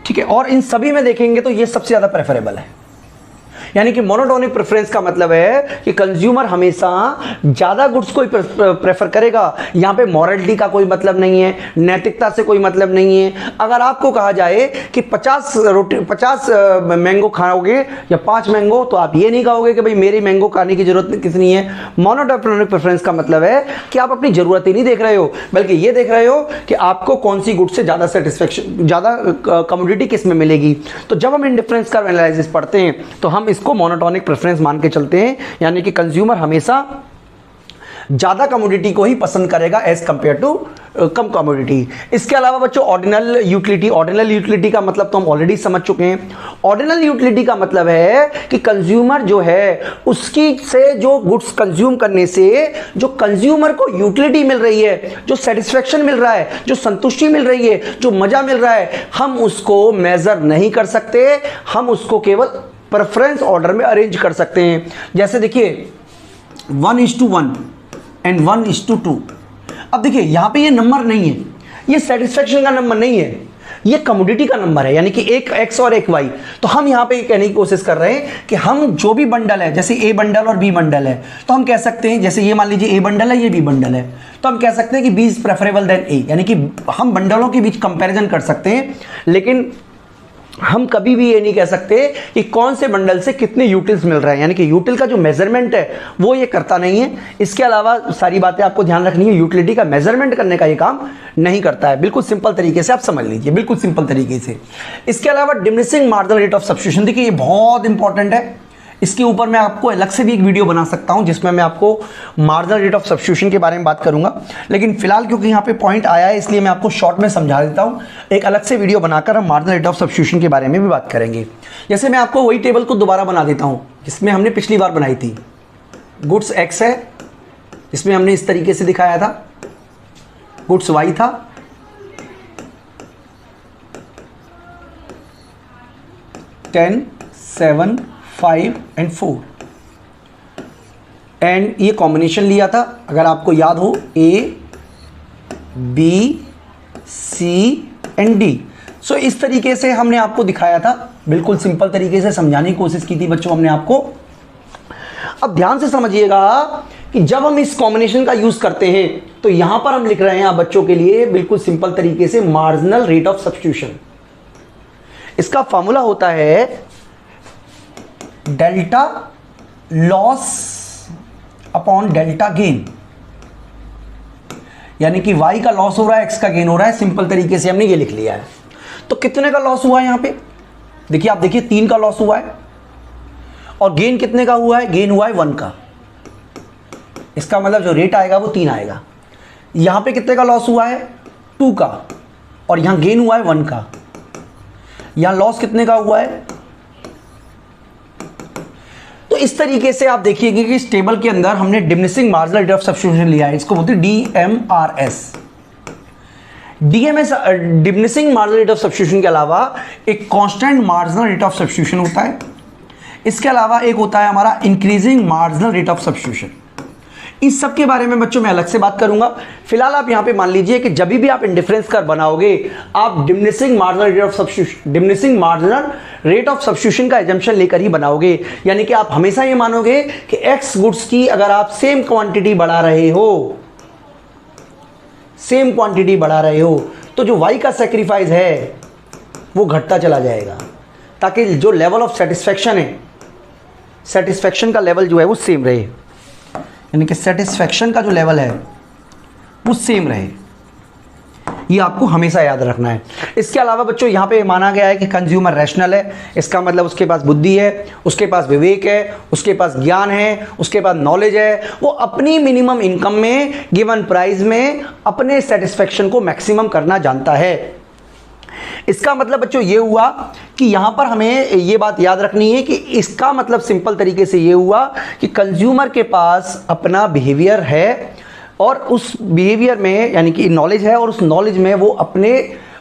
S1: ठीक है, और इन सभी में देखेंगे तो ये सबसे ज्यादा प्रेफरेबल है। यानी कि मोनोटोनिक प्रेफरेंस का मतलब है कि कंज्यूमर हमेशा ज्यादा गुड्स को ही प्रेफर करेगा। यहां पे मॉरलिटी का कोई मतलब नहीं है, नैतिकता से कोई मतलब नहीं है। अगर आपको कहा जाए कि 50 मैंगो खाओगे या 5 मैंगो, तो आप ये नहीं कहोगे कि भाई मेरी मैंगो खाने की जरूरत कितनी है। मोनोटोनिक प्रेफरेंस का मतलब है कि आप अपनी जरूरत ही नहीं देख रहे हो, बल्कि ये देख रहे हो कि आपको कौन सी गुड से ज्यादा सेटिस्फेक्शन, ज्यादा कमोडिटी किस में मिलेगी। तो जब हम इंडिफरेंस कर्व एनालिसिस पढ़ते हैं तो हम इसको मोनोटोनिक प्रेफरेंस मान के चलते हैं। यानी कि कंज्यूमर हमेशा ज्यादा कमोडिटी को ही पसंद करेगा एज कंपेयर टू कम कमोडिटी। इसके अलावा बच्चों ऑर्डिनल यूटिलिटी, ऑर्डिनल यूटिलिटी का मतलब तो हम ऑलरेडी समझ चुके हैं। ऑर्डिनल यूटिलिटी का मतलब है कि कंज्यूमर जो है उसकी से जो गुड्स कंज्यूम करने से जो कंज्यूमर को यूटिलिटी मिल रही है, जो सेटिस्फेक्शन मिल रहा है, जो संतुष्टि मिल रही है, जो मजा मिल रहा है, हम उसको मेजर नहीं कर सकते, हम उसको केवल प्रेफरेंस ऑर्डर में अरेंज कर सकते हैं। जैसे देखिए 1:1 एंड 1:2। अब देखिए यहां पे ये नंबर नहीं है, ये सेटिस्फेक्शन का नंबर नहीं है, ये कमोडिटी का नंबर है, यानी कि एक एक्स और एक वाई। तो हम यहां पे कहने की कोशिश कर रहे हैं कि हम जो भी बंडल है, जैसे ए बंडल और बी बंडल है, तो हम कह सकते हैं, जैसे ये मान लीजिए ए बंडल है, ये बी बंडल है, तो हम कह सकते हैं कि बी इज प्रेफरेबल देन ए, यानी कि हम बंडलों के बीच कंपैरिजन कर सकते हैं, लेकिन हम कभी भी ये नहीं कह सकते कि कौन से बंडल से कितने यूटिल्स मिल रहे हैं, यानी कि यूटिल का जो मेजरमेंट है वो ये करता नहीं है। इसके अलावा सारी बातें आपको ध्यान रखनी है, यूटिलिटी का मेजरमेंट करने का ये काम नहीं करता है। बिल्कुल सिंपल तरीके से आप समझ लीजिए, बिल्कुल सिंपल तरीके से। इसके अलावा diminishing marginal rate of substitution, देखिए ये बहुत इंपॉर्टेंट है, इसके ऊपर मैं आपको अलग से भी एक वीडियो बना सकता हूं जिसमें मैं आपको मार्जिनल रेट ऑफ सब्स्टिट्यूशन के बारे में बात करूंगा, लेकिन फिलहाल क्योंकि यहां पे पॉइंट आया है इसलिए मैं आपको शॉर्ट में समझा देता हूं। एक अलग से वीडियो बनाकर हम मार्जिनल रेट ऑफ सब्स्टिट्यूशन के बारे में भी बात करेंगे। जैसे मैं आपको वही टेबल को दोबारा बना देता हूं जिसमें हमने पिछली बार बनाई थी। गुड्स एक्स है, इसमें हमने इस तरीके से दिखाया था, गुड्स वाई था, टेन, 7, 5 एंड 4 एंड ये कॉम्बिनेशन लिया था, अगर आपको याद हो, A B C and D. So इस तरीके से हमने आपको दिखाया था, बिल्कुल सिंपल तरीके से समझाने की कोशिश की थी बच्चों हमने आपको। अब ध्यान से समझिएगा कि जब हम इस कॉम्बिनेशन का यूज करते हैं तो यहां पर हम लिख रहे हैं आप बच्चों के लिए बिल्कुल सिंपल तरीके से मार्जिनल रेट ऑफ सब्स्टिट्यूशन। इसका फॉर्मूला होता है delta loss upon delta gain, यानी कि y का लॉस हो रहा है, x का गेन हो रहा है, सिंपल तरीके से हमने ये लिख लिया है। तो कितने का लॉस हुआ है यहां पे, देखिए आप देखिए 3 का लॉस हुआ है, और गेन कितने का हुआ है, गेन हुआ है 1 का। इसका मतलब जो रेट आएगा वो 3 आएगा। यहां पे कितने का लॉस हुआ है, 2 का, और यहां गेन हुआ है 1 का। यहां लॉस कितने का हुआ है। तो इस तरीके से आप देखिएगा कि इस टेबल के अंदर हमने diminishing marginal rate of substitution लिया है, इसको बोलते हैं DMRS। DMS diminishing marginal rate of substitution के अलावा एक constant marginal rate of substitution होता है, इसके अलावा एक होता है हमारा increasing marginal rate of substitution. इस सब के बारे में बच्चों मैं अलग से बात करूंगा। फिलहाल आप यहां पे मान लीजिए कि जब भी आप इंडिफरेंस कर बनाओगे आप diminishing marginal rate of substitution का एजम्पशन लेकर ही बनाओगे, यानी कि आप हमेशा ये मानोगे कि एक्स गुड्स की अगर आप सेम क्वांटिटी बढ़ा रहे हो, सेम क्वांटिटी बढ़ा रहे हो, तो जो वाई का सेक्रीफाइस है वो घटता चला जाएगा, ताकि जो लेवल ऑफ सेटिस्फेक्शन है, सेटिस्फेक्शन का लेवल जो है वो सेम रहे, यानी कि सेटिस्फेक्शन का जो लेवल है वो सेम रहे। ये आपको हमेशा याद रखना है। इसके अलावा बच्चों यहाँ पे माना गया है कि कंज्यूमर रैशनल है, इसका मतलब उसके पास बुद्धि है, उसके पास विवेक है, उसके पास ज्ञान है, उसके पास नॉलेज है, वो अपनी मिनिमम इनकम में गिवन प्राइस में अपने सेटिस्फेक्शन को मैक्सिमम करना जानता है। इसका मतलब बच्चों ये हुआ कि यहां पर हमें ये बात याद रखनी है कि इसका मतलब सिंपल तरीके से ये हुआ कि कंज्यूमर के पास अपना बिहेवियर है, और उस बिहेवियर में यानी कि नॉलेज है, और उस नॉलेज में वो अपने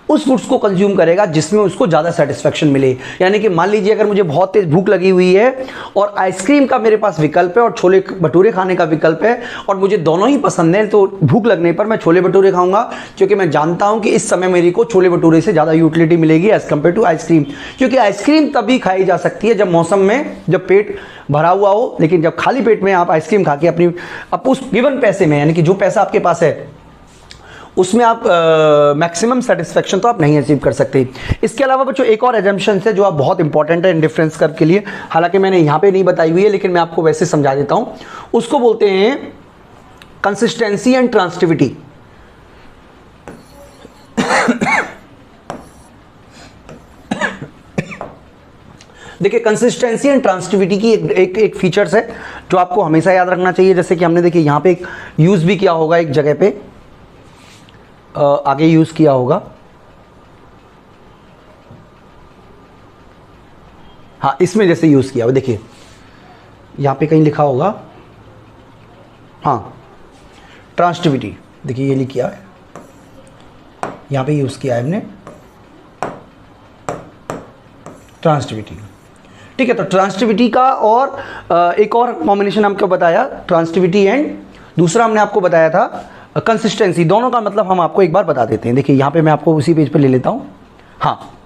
S1: उस फूड्स को कंज्यूम करेगा जिसमें उसको ज़्यादा सेटिस्फेक्शन मिले। यानी कि मान लीजिए अगर मुझे बहुत तेज भूख लगी हुई है और आइसक्रीम का मेरे पास विकल्प है और छोले भटूरे खाने का विकल्प है, और मुझे दोनों ही पसंद है, तो भूख लगने पर मैं छोले भटूरे खाऊंगा, क्योंकि मैं जानता हूं कि इस समय मेरे को छोले भटूरे से ज़्यादा यूटिलिटी मिलेगी एज कम्पेयर टू आइसक्रीम। क्योंकि आइसक्रीम तभी खाई जा सकती है जब मौसम में जब पेट भरा हुआ हो, लेकिन जब खाली पेट में आप आइसक्रीम खा के अपनी उस गिवन पैसे में, यानी कि जो पैसा आपके पास है उसमें आप मैक्सिमम सेटिस्फेक्शन तो आप नहीं अचीव कर सकते। इसके अलावा बच्चों एक और एजम्पशन है जो आप बहुत इंपॉर्टेंट है इंडिफरेंस कर्व के लिए, हालांकि मैंने यहाँ पे नहीं बताई हुई है लेकिन मैं आपको वैसे समझा देता हूँ। उसको बोलते हैं कंसिस्टेंसी एंड ट्रांसिटिविटी। देखिए कंसिस्टेंसी एंड ट्रांसिटिविटी की एक फीचर्स है जो आपको हमेशा याद रखना चाहिए। जैसे कि हमने देखिए यहां पे एक यूज भी किया होगा, एक जगह पे आगे यूज किया होगा, हाँ इसमें जैसे यूज किया हुआ, देखिए यहां पे कहीं लिखा होगा, हाँ ट्रांसिटिविटी, देखिए ये लिखा है, यहां पे यूज किया है हमने ट्रांसिटिविटी। ठीक है, तो ट्रांसिटिविटी का और एक और कॉम्बिनेशन हमको बताया, ट्रांसिटिविटी एंड दूसरा हमने आपको बताया था कंसिस्टेंसी। दोनों का मतलब हम आपको एक बार बता देते हैं। देखिए यहां पे मैं आपको उसी पेज पे ले लेता हूं। हाँ,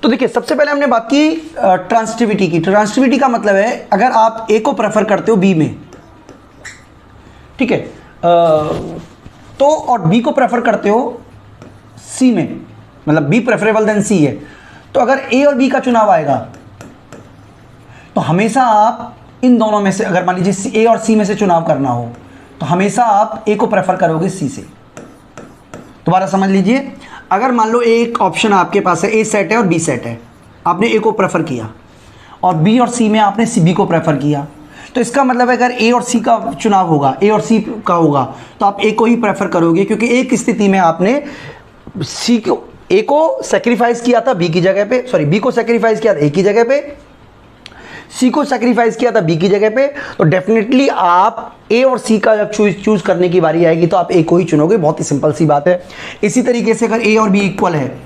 S1: तो देखिए सबसे पहले हमने बात की ट्रांसिटिविटी की। ट्रांसिटिविटी का मतलब है अगर आप ए को प्रेफर करते हो बी में, ठीक है, तो और बी को प्रेफर करते हो सी में, मतलब बी प्रेफरेबल देन सी है, तो अगर ए और बी का चुनाव आएगा तो हमेशा आप इन दोनों में से, अगर मान लीजिए ए और सी में से चुनाव करना हो तो हमेशा आप ए को प्रेफर करोगे सी से। दोबारा समझ लीजिए, अगर मान लो एक ऑप्शन आपके पास है, ए सेट है और बी सेट है, आपने ए को प्रेफर किया और बी और सी में आपने सी बी को प्रेफर किया, तो इसका मतलब अगर ए और सी का चुनाव होगा, ए और सी का होगा, तो आप ए को ही प्रेफर करोगे, क्योंकि एक स्थिति में आपने सी को, ए को सेक्रीफाइस किया था बी की जगह पे, सॉरी बी को सेक्रीफाइस किया था ए की जगह पे, सी को सेक्रीफाइस किया था बी की जगह पे, तो डेफिनेटली आप ए और सी का जब चूज करने की बारी आएगी तो आप ए को ही चुनोगे। बहुत ही सिंपल सी बात है। इसी तरीके से अगर ए और बी इक्वल है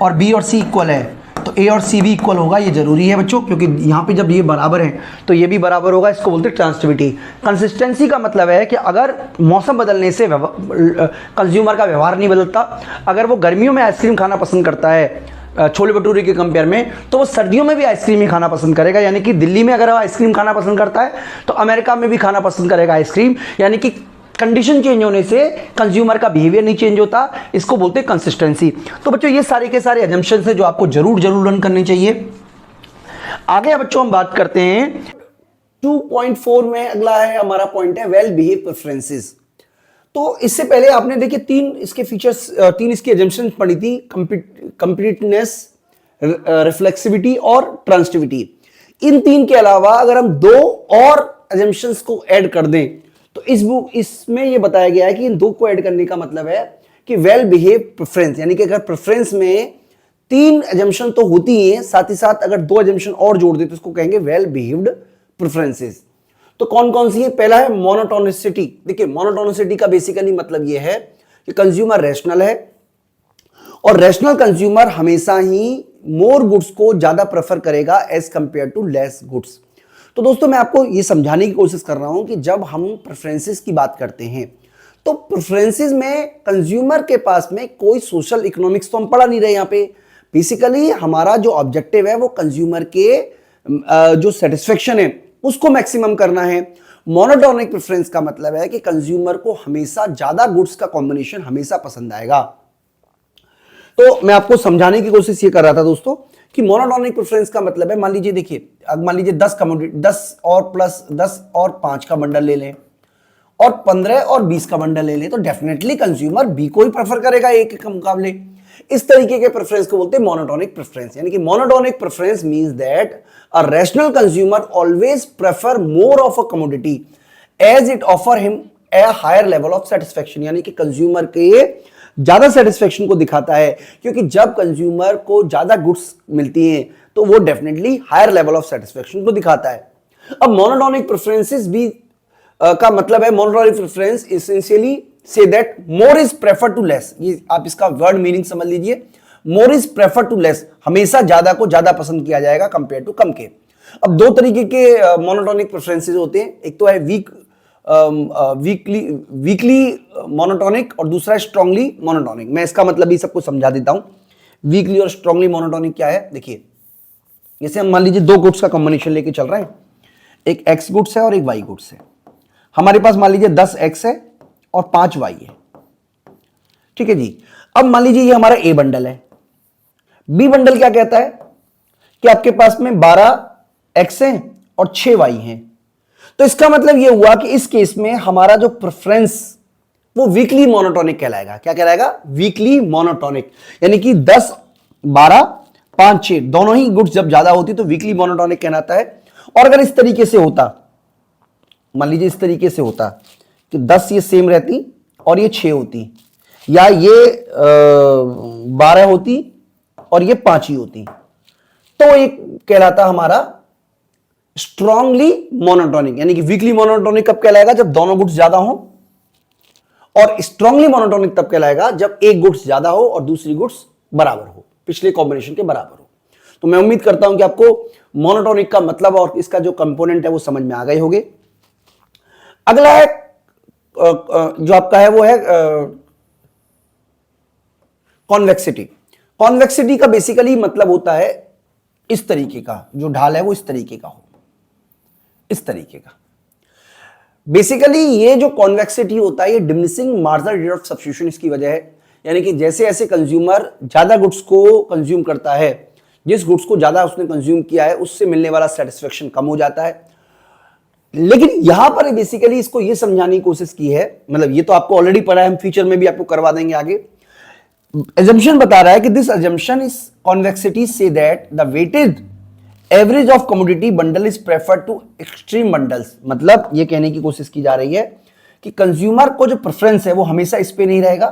S1: और बी और सी इक्वल है तो ए और सी भी इक्वल होगा, ये जरूरी है बच्चों, क्योंकि यहाँ पे जब ये बराबर है तो ये भी बराबर होगा। इसको बोलते हैं ट्रांसिटिविटी। कंसिस्टेंसी का मतलब है कि अगर मौसम बदलने से कंज्यूमर का व्यवहार नहीं बदलता, अगर वो गर्मियों में आइसक्रीम खाना पसंद करता है छोले भटूरे के कंपेयर में, तो वो सर्दियों में भी आइसक्रीम ही खाना पसंद करेगा। यानी कि दिल्ली में अगर वो आइसक्रीम खाना पसंद करता है तो अमेरिका में भी खाना पसंद करेगा आइसक्रीम। यानी कि कंडीशन चेंज होने से कंज्यूमर का बिहेवियर नहीं चेंज होता, इसको बोलते हैं कंसिस्टेंसी। तो बच्चों ये सारे के सारे अजम्पशंस हैं जो आपको जरूर लर्न करने चाहिए। आगे बच्चों हम बात करते हैं 2.4 में, अगला है हमारा पॉइंट है वेल बिहेव प्रेफरेंसेस। तो इससे पहले आपने देखिए तीन इसके फीचर्स, तीन इसकी एजम्पशंस पढ़ी थी, कंप्लीटनेस, रिफ्लेक्सिविटी और ट्रांसिटिविटी। इन तीन के अलावा अगर हम दो और एजम्पशंस को ऐड कर दें तो इसमें यह बताया गया है कि इन दो को ऐड करने का मतलब है कि वेल बिहेव प्रेफरेंस, यानी कि अगर प्रेफरेंस में तीन एजम्पशन तो होती हैं, साथ ही साथ अगर दो एजम्पशन और जोड़ दे तो इसको कहेंगे वेल बिहेव्ड प्रेफरेंसेस। तो कौन कौन सी है? पहला है मोनोटोनिसिटी। देखिए मोनोटोनिसिटी का बेसिकली मतलब यह है कि कंज्यूमर रैशनल है और रैशनल कंज्यूमर हमेशा ही मोर गुड्स को ज्यादा प्रेफर करेगा as compare to less goods. तो दोस्तों मैं आपको यह समझाने की कोशिश कर रहा हूं कि जब हम प्रेफरेंसेस की बात करते हैं तो प्रेफरेंसेस में कंज्यूमर के पास में कोई सोशल इकोनॉमिक्स तो हम पढ़ा नहीं रहे। यहां पे बेसिकली हमारा जो ऑब्जेक्टिव है वो कंज्यूमर के जो सेटिस्फेक्शन है उसको मैक्सिमम करना है। मोनोटोनिक प्रेफरेंस का मतलब है कि कंज्यूमर को हमेशा ज्यादा गुड्स का कॉम्बिनेशन हमेशा पसंद आएगा। तो मैं आपको समझाने की कोशिश ये कर रहा था दोस्तों कि मोनोटोनिक प्रेफरेंस का मतलब है, मान लीजिए देखिए, मान लीजिए 10 कमोडिटी, 10 और प्लस 10 और 5 का बंडल ले लें और 15 और 20 का बंडल ले लें, तो डेफिनेटली कंज्यूमर बी को ही प्रेफर करेगा ए के मुकाबले। इस तरीके के प्रेफरेंस को बोलते हैं मोनोटोनिक प्रेफरेंस। यानी कि monotonic preference means that a rational consumer always prefer more of a commodity as it offer him a higher level of satisfaction. यानी कि कंज्यूमर के ज्यादा सेटिस्फेक्शन को दिखाता है, क्योंकि जब कंज्यूमर को ज्यादा गुड्स मिलती हैं तो वो definitely higher level of satisfaction को दिखाता है। अब मोनोटोनिक प्रेफरेंसेस भी का मतलब है, monotonic preference essentially says that more is prefer to less. ये आप इसका वर्ड मीनिंग समझ लीजिए, more is prefer to less, हमेशा ज्यादा को ज्यादा पसंद किया जाएगा कंपेयर टू कम के। अब दो तरीके के मोनोटोनिक प्रेफरेंसेस होते हैं, एक तो है वीकली मोनोटोनिक और दूसरा है स्ट्रांगली मोनोटोनिक। मैं इसका मतलब भी सबको समझा देता हूं। वीकली और स्ट्रांगली मोनोटोनिक क्या है? देखिए जैसे हम मान लीजिए दो गुड्स का कॉम्बिनेशन लेके चल रहे हैं, एक एक्स गुड्स है और एक वाई गुड्स है। हमारे पास मान लीजिए 10 एक्स है और 5 वाई है, ठीक है जी। अब मान लीजिए ये हमारा ए बंडल है। बी बंडल क्या कहता है कि आपके पास में 12 एक्स है और 6 वाई है। तो इसका मतलब यह हुआ कि इस केस में हमारा जो प्रेफरेंस वो वीकली मोनोटोनिक कहलाएगा। क्या कहलाएगा? Weekly monotonic. यानी कि 10 12 5 6 दोनों ही गुड्स जब ज्यादा होती तो वीकली मोनोटोनिक कहलाता है। और अगर इस तरीके से होता, मान लीजिए इस तरीके से होता कि 10 ये सेम रहती और ये 6 होती, या ये 12 होती और ये 5 ही होती, तो ये कहलाता हमारा स्ट्रांगली मोनोटोनिक। यानी कि वीकली मोनोटोनिक कब कहलाएगा? जब दोनों गुड्स ज्यादा हो। और स्ट्रांगली मोनोटोनिक तब कहलाएगा जब एक गुड्स ज्यादा हो और दूसरी गुड्स बराबर हो, पिछले कॉम्बिनेशन के बराबर हो। तो मैं उम्मीद करता हूं कि आपको मोनोटोनिक का मतलब और इसका जो कंपोनेंट है वो समझ में आ गए होंगे। अगला है जो आपका है वो है कॉन्वेक्सिटी। कॉन्वेक्सिटी का बेसिकली मतलब होता है इस तरीके का, जो ढाल है वो इस तरीके का हो, इस तरीके का। बेसिकली ये जो कॉन्वेक्सिटी होता है ये diminishing marginal rate of substitution इसकी वजह है। यानी कि जैसे ऐसे कंज्यूमर ज्यादा गुड्स को कंज्यूम करता है, जिस गुड्स को ज्यादा उसने कंज्यूम किया है उससे मिलने वाला सेटिस्फेक्शन कम हो जाता है। लेकिन यहां पर बेसिकली इसको ये समझाने की कोशिश की है, मतलब ये तो आपको ऑलरेडी पढ़ा है, हम फ्यूचर में भी आपको करवा देंगे आगे। assumption बता रहा है कि this assumption is convexity say that the weighted average of commodity bundle is preferred to extreme bundles। मतलब ये कहने की कोशिश की जा रही है कि कंज्यूमर को जो प्रेफरेंस है वो हमेशा इस पे नहीं रहेगा,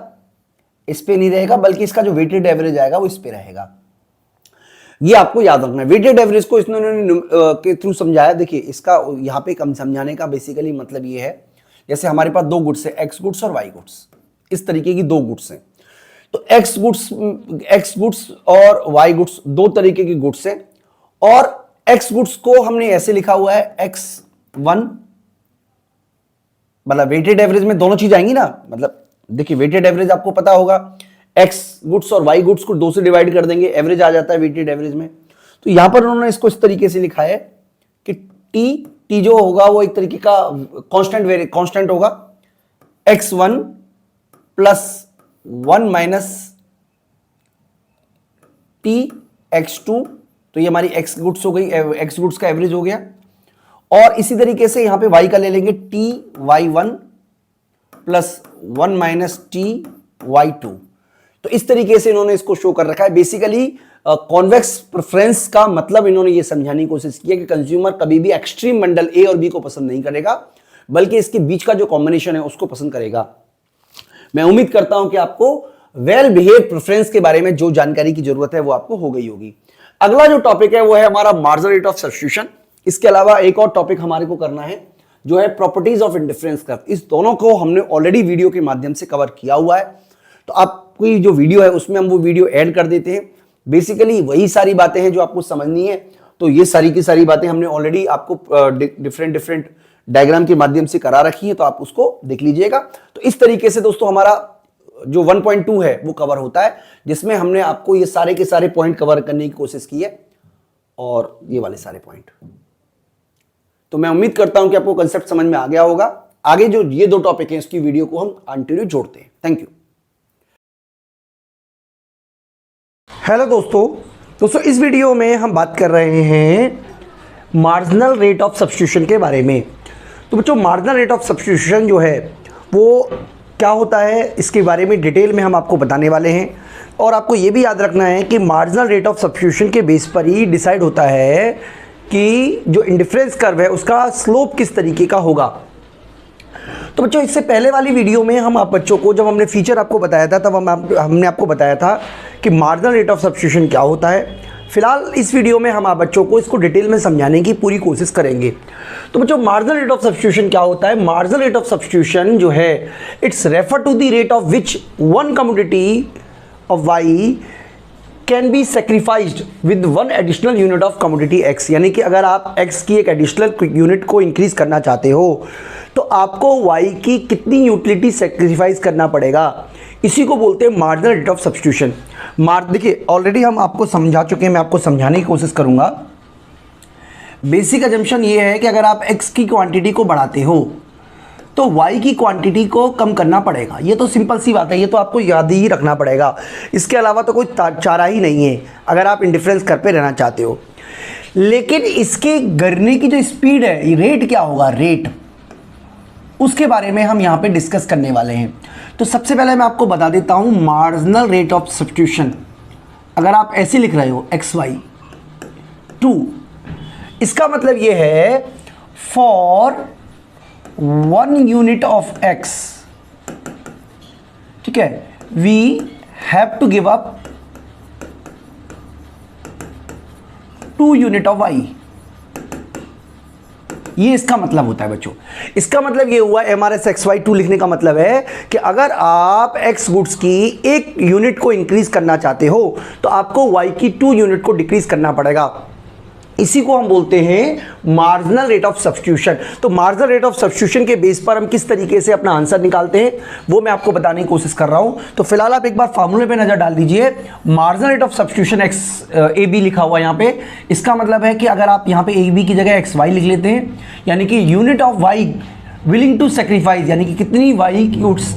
S1: इस पे नहीं रहेगा, बल्कि इसका जो वेटेड एवरेज आएगा वो इस पे रहेगा। ये आपको याद रखना है। वेटेड एवरेज को इन्होंने के थ्रू समझाया। देखिए इसका यहाँ पे कम समझाने का बेसिकली मतलब ये है, जैसे हमारे पास दो गुड्स है, एक्स गुड्स और वाई गुड्स, इस तरीके की दो गुड्स हैं। तो एक्स गुड्स और वाई गुड्स दो तरीके की गुड्स हैं, और एक्स गुड्स को हमने ऐसे लिखा हुआ है x1, मतलब वेटेड एवरेज में दोनों चीज आएंगी ना। मतलब देखिए वेटेड एवरेज आपको पता होगा, एक्स गुड्स और वाई गुड्स को 2 से डिवाइड कर देंगे, एवरेज आ जाता है वेटेड एवरेज में। तो यहां पर उन्होंने इसको इस तरीके से लिखा है कि टी जो होगा वो एक तरीके का कांस्टेंट होगा, x1 plus 1 minus T x2। तो ये हमारी एक्स गुड्स हो गई, एक्स गुड्स का एवरेज हो गया। और इसी तरीके से यहां पे वाई का ले लेंगे, T y1 plus 1 minus T y2। तो इस तरीके से इन्होंने इसको शो कर रखा है। बेसिकली कॉन्वेक्स प्रेफरेंस का मतलब इन्होंने ये समझाने की कोशिश की है कि कंज्यूमर कभी भी एक्सट्रीम बंडल ए और बी को पसंद नहीं करेगा, बल्कि इसके बीच का जो कॉम्बिनेशन है उसको पसंद करेगा। मैं उम्मीद करता हूं कि आपको वेल बिहेव प्रेफरेंस के बारे में जो जानकारी की जरूरत है वो आपको हो गई होगी। अगला जो टॉपिक है वो है हमारा मार्जिनल रेट ऑफ सब्स्टिट्यूशन। इसके अलावा एक और टॉपिक हमारे को करना है जो है प्रॉपर्टीज ऑफ इंडिफरेंस कर्व। इस दोनों को हमने ऑलरेडी वीडियो के माध्यम से कवर किया हुआ है, तो आपकी जो वीडियो है उसमें हम वो वीडियो ऐड कर देते हैं। बेसिकली वही सारी बातें हैं जो आपको समझनी है। तो ये सारी की सारी बातें हमने ऑलरेडी आपको डिफरेंट डायग्राम के माध्यम से करा रखी है, तो आप उसको देख लीजिएगा। तो इस तरीके से दोस्तों हमारा जो 1.2 है वो कवर होता है, जिसमें हमने आपको ये सारे के सारे पॉइंट कवर करने की कोशिश की है, और ये वाले सारे पॉइंट। तो मैं उम्मीद करता हूं कि आपको कंसेप्ट समझ में आ गया होगा। आगे जो ये दो टॉपिक हैं इसकी वीडियो को हम कंटिन्यू जोड़ते हैं। Thank you. हेलो दोस्तों इस वीडियो में हम बात कर रहे हैं मार्जिनल रेट ऑफ सब्स्टिट्यूशन के बारे में। तो बच्चों मार्जिनल रेट ऑफ सब्स्टिट्यूशन जो है वो क्या होता है, इसके बारे में डिटेल में हम आपको बताने वाले हैं। और आपको ये भी याद रखना है कि मार्जिनल रेट ऑफ सब्स्टिट्यूशन के बेस पर ही डिसाइड होता है कि जो इंडिफरेंस कर्व है उसका स्लोप किस तरीके का होगा। तो बच्चों इससे पहले वाली वीडियो में हम आप बच्चों को जब हमने फीचर आपको बताया था तब हमने आपको बताया था कि मार्जिनल रेट ऑफ सब्स्टिट्यूशन क्या होता है। फिलहाल इस वीडियो में हम आप बच्चों को इसको डिटेल में समझाने की पूरी कोशिश करेंगे। तो बच्चों मार्जिनल रेट ऑफ सब्स्टिट्यूशन क्या होता है? मार्जिनल रेट ऑफ सब्स्टिट्यूशन जो है it's refer to the rate of which one commodity of Y can be sacrificed with one additional unit of commodity X. यानी कि अगर आप एक्स की एक एडिशनल यूनिट को इंक्रीज करना चाहते हो तो आपको वाई की कितनी यूटिलिटी सेक्रीफाइस करना पड़ेगा, इसी को बोलते हैं मार्जिनल रेट ऑफ सब्स्टिट्यूशन। देखिए ऑलरेडी हम आपको समझा चुके हैं, मैं आपको समझाने की कोशिश करूंगा। बेसिक अजम्पशन ये है कि अगर आप x की क्वांटिटी को बढ़ाते हो तो y की क्वांटिटी को कम करना पड़ेगा। ये तो सिंपल सी बात है, ये तो आपको याद ही रखना पड़ेगा। इसके अलावा तो कोई चारा ही नहीं है अगर आप इंडिफरेंस कर पे रहना चाहते हो। लेकिन इसके गिरने की जो स्पीड है, रेट क्या होगा, रेट, उसके बारे में हम यहाँ पे डिस्कस करने वाले हैं। तो सबसे पहले मैं आपको बता देता हूँ मार्जिनल रेट ऑफ सब्स्टिट्यूशन। अगर आप ऐसे लिख रहे हो XY2, इसका मतलब ये है फॉर 1 यूनिट ऑफ X, ठीक है, we have to give up 2 unit of Y। ये इसका मतलब होता है बच्चों। इसका मतलब ये हुआ MRS XY2 लिखने का मतलब है कि अगर आप X गुड्स की 1 यूनिट को इंक्रीज करना चाहते हो तो आपको Y की 2 यूनिट को डिक्रीज करना पड़ेगा। इसी को हम बोलते हैं मार्जिनल रेट ऑफ सब्स्टिट्यूशन। तो मार्जिनल रेट ऑफ सब्स्टिट्यूशन के बेस पर हम किस तरीके से अपना आंसर निकालते हैं वो मैं आपको बताने की कोशिश कर रहा हूं। तो फिलहाल आप एक बार फार्मूले पे नजर डाल दीजिए। Marginal rate of substitution X A B लिखा हुआ यहां पे, इसका मतलब है कि अगर आप यहां पे ए बी की जगह एक्स वाई लिख लेते हैं, यानी कि unit of Y willing to sacrifice, यानी कि कितनी Y units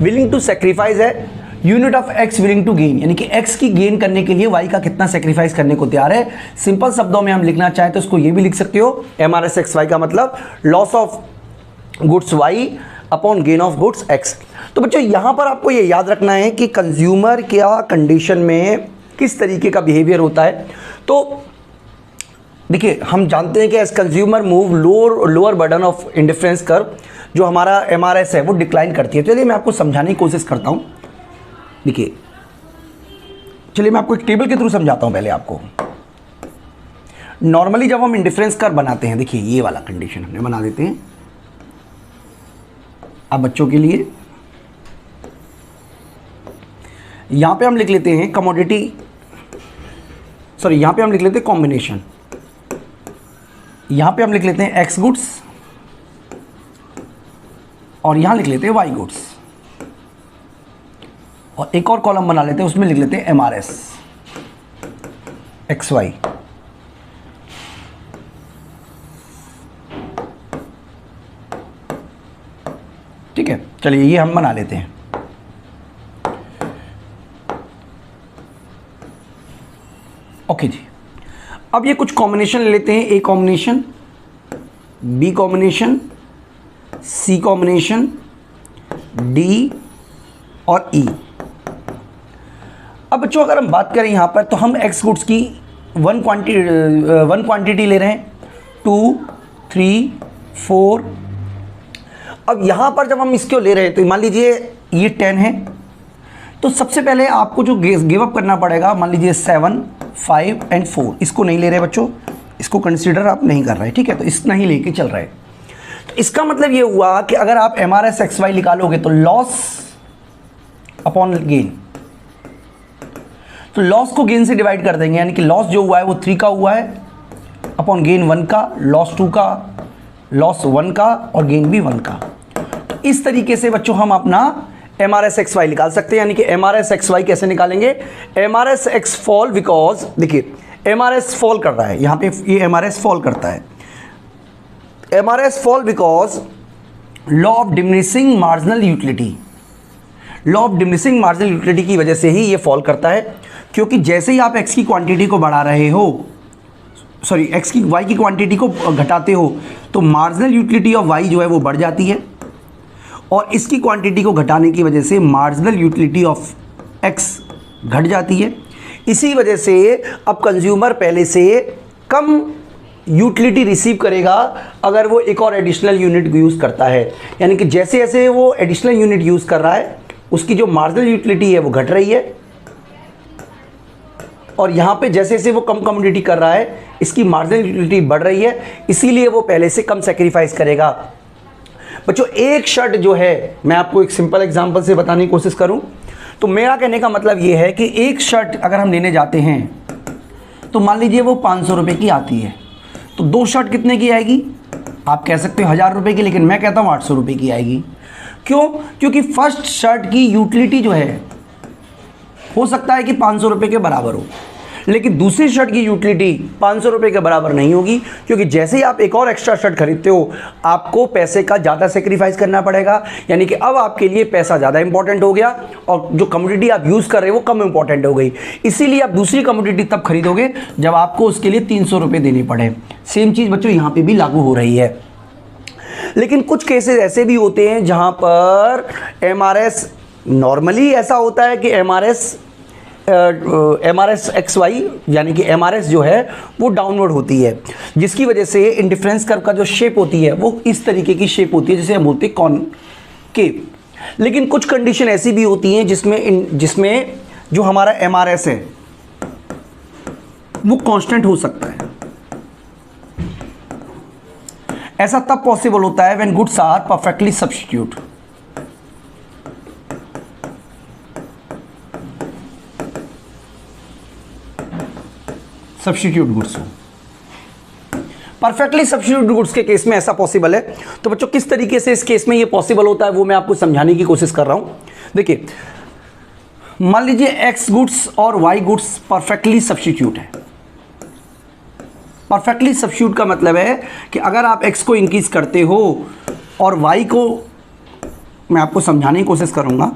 S1: willing to sacrifice है, unit of X willing to gain, यानी कि एक्स की गेन करने के लिए वाई का कितना सेक्रीफाइस करने को तैयार है। सिंपल शब्दों में हम लिखना चाहें तो इसको ये भी लिख सकते हो, MRS XY का मतलब loss of goods Y upon gain of goods X. तो बच्चों यहां पर आपको ये याद रखना है कि कंज्यूमर क्या कंडीशन में किस तरीके का बिहेवियर होता है। तो देखिए हम जानते हैं कि as consumer move lower burden of indifference curve, जो हमारा MRS है वो डिक्लाइन करती है। चलिए मैं आपको समझाने की कोशिश करता हूं। देखिए चलिए मैं आपको एक टेबल के थ्रू समझाता हूं। पहले आपको नॉर्मली जब हम इंडिफरेंस कर्व बनाते हैं, देखिए ये वाला कंडीशन हमने बना देते हैं अब बच्चों के लिए। यहां पे हम लिख लेते हैं कमोडिटी, सॉरी यहां पे हम लिख लेते हैं कॉम्बिनेशन, यहां पे हम लिख लेते हैं एक्स गुड्स और यहां लिख लेते हैं वाई गुड्स, और एक और कॉलम बना लेते हैं उसमें लिख लेते हैं MRS XY। ठीक है, चलिए ये हम बना लेते हैं। ओके जी, अब ये कुछ कॉम्बिनेशन ले लेते हैं। A combination, B combination, C combination, D और E। अब बच्चों अगर हम बात करें यहाँ पर तो हम एक्स गुड्स की वन क्वांटिटी ले रहे हैं, 2, 3, 4। अब यहाँ पर जब हम इसको ले रहे हैं तो मान लीजिए ये 10 है, तो सबसे पहले आपको जो गिव अप करना पड़ेगा, मान लीजिए 7, 5 एंड 4, इसको नहीं ले रहे बच्चों, इसको कंसिडर आप नहीं कर रहे, ठीक है, तो इतना ही लेके चल रहे हैं। तो इसका मतलब ये हुआ कि अगर आप MRS XY निकालोगे तो लॉस अपॉन गेन, तो लॉस को गेन से डिवाइड कर देंगे, यानी कि लॉस जो हुआ है वो 3 का हुआ है अपॉन गेन 1 का, लॉस 2 का, लॉस 1 का और गेन भी 1 का। तो इस तरीके से बच्चों हम अपना MRS XY निकाल सकते हैं। यानी कि MRS XY कैसे निकालेंगे, MRS X फॉल, बिकॉज देखिए MRS फॉल कर रहा है, यहाँ पे ये MRS फॉल करता है, MRS fall because law of diminishing marginal utility, law of diminishing marginal utility की वजह से ही ये फॉल करता है। क्योंकि जैसे ही आप x की क्वांटिटी को बढ़ा रहे हो, सॉरी x की y की क्वांटिटी को घटाते हो, तो मार्जिनल यूटिलिटी ऑफ y जो है वो बढ़ जाती है, और इसकी क्वांटिटी को घटाने की वजह से मार्जिनल यूटिलिटी ऑफ x घट जाती है। इसी वजह से अब कंज्यूमर पहले से कम यूटिलिटी रिसीव करेगा अगर वो एक और एडिशनल यूनिट यूज़ करता है। यानी कि जैसे जैसे वो एडिशनल यूनिट यूज़ कर रहा है उसकी जो मार्जिनल यूटिलिटी है वो घट रही है, और यहाँ पे जैसे जैसे वो कम कमोडिटी कर रहा है इसकी मार्जिनल यूटिलिटी बढ़ रही है, इसीलिए वो पहले से कम सेक्रीफाइस करेगा। बच्चों एक शर्ट जो है, मैं आपको एक सिंपल एग्जांपल से बताने की कोशिश करूं तो मेरा कहने का मतलब ये है कि एक शर्ट अगर हम लेने जाते हैं तो मान लीजिए वो 500 रुपये की आती है, तो 2 शर्ट कितने की आएगी, आप कह सकते हो 1000 रुपये की, लेकिन मैं कहता हूँ 800 रुपये की आएगी। क्यों? क्योंकि फर्स्ट शर्ट की यूटिलिटी जो है हो सकता है कि 500 रुपये के बराबर हो, लेकिन दूसरी शर्ट की यूटिलिटी 500 रुपये के बराबर नहीं होगी, क्योंकि जैसे ही आप एक और एक्स्ट्रा शर्ट खरीदते हो आपको पैसे का ज़्यादा सेक्रीफाइस करना पड़ेगा। यानी कि अब आपके लिए पैसा ज़्यादा इंपॉर्टेंट हो गया और जो कमोडिटी आप यूज़ कर रहे हो वो कम इंपॉर्टेंट हो गई। इसीलिए आप दूसरी कमोडिटी तब खरीदोगे जब आपको उसके लिए 300 रुपये देने पड़े। सेम चीज़ बच्चों यहाँ पर भी लागू हो रही है। लेकिन कुछ केसेस ऐसे भी होते हैं जहाँ पर MRS, नॉर्मली ऐसा होता है कि MRS MRS XY यानी कि MRS जो है वो डाउनवर्ड होती है, जिसकी वजह से इंडिफरेंस कर्व का जो शेप होती है वो इस तरीके की शेप होती है, जिसे हम बोलते हैं कॉनकेव। लेकिन कुछ कंडीशन ऐसी भी होती हैं जिसमें जो हमारा MRS है वो कांस्टेंट हो सकता है। ऐसा तब पॉसिबल होता है when goods are perfectly substitute. Substitute goods हो, परफेक्टली सब्स्टिट्यूट गुड्स के केस में ऐसा पॉसिबल है। तो बच्चों किस तरीके से इस केस में ये पॉसिबल होता है वो मैं आपको समझाने की कोशिश कर रहा हूं। देखिए, मान लीजिए X गुड्स और Y गुड्स परफेक्टली सब्स्टिट्यूट है। परफेक्टली सब्स्टिट्यूट का मतलब है कि अगर आप X को इंक्रीज करते हो और Y को मैं आपको समझाने की कोशिश करूंगा।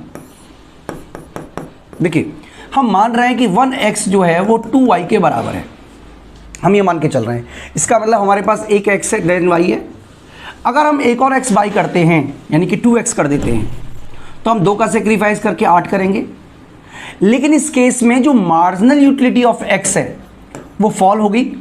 S1: देखिए, हम मान रहे हैं कि 1x जो है वो 2y के बराबर है, हम ये मान के चल रहे हैं। इसका मतलब हमारे पास एक x है देन y है। अगर हम एक और x बाई करते हैं यानी कि 2x कर देते हैं तो हम 2 का सेक्रीफाइस करके 8 करेंगे। लेकिन इस केस में जो मार्जिनल यूटिलिटी ऑफ x है वो फॉल होगी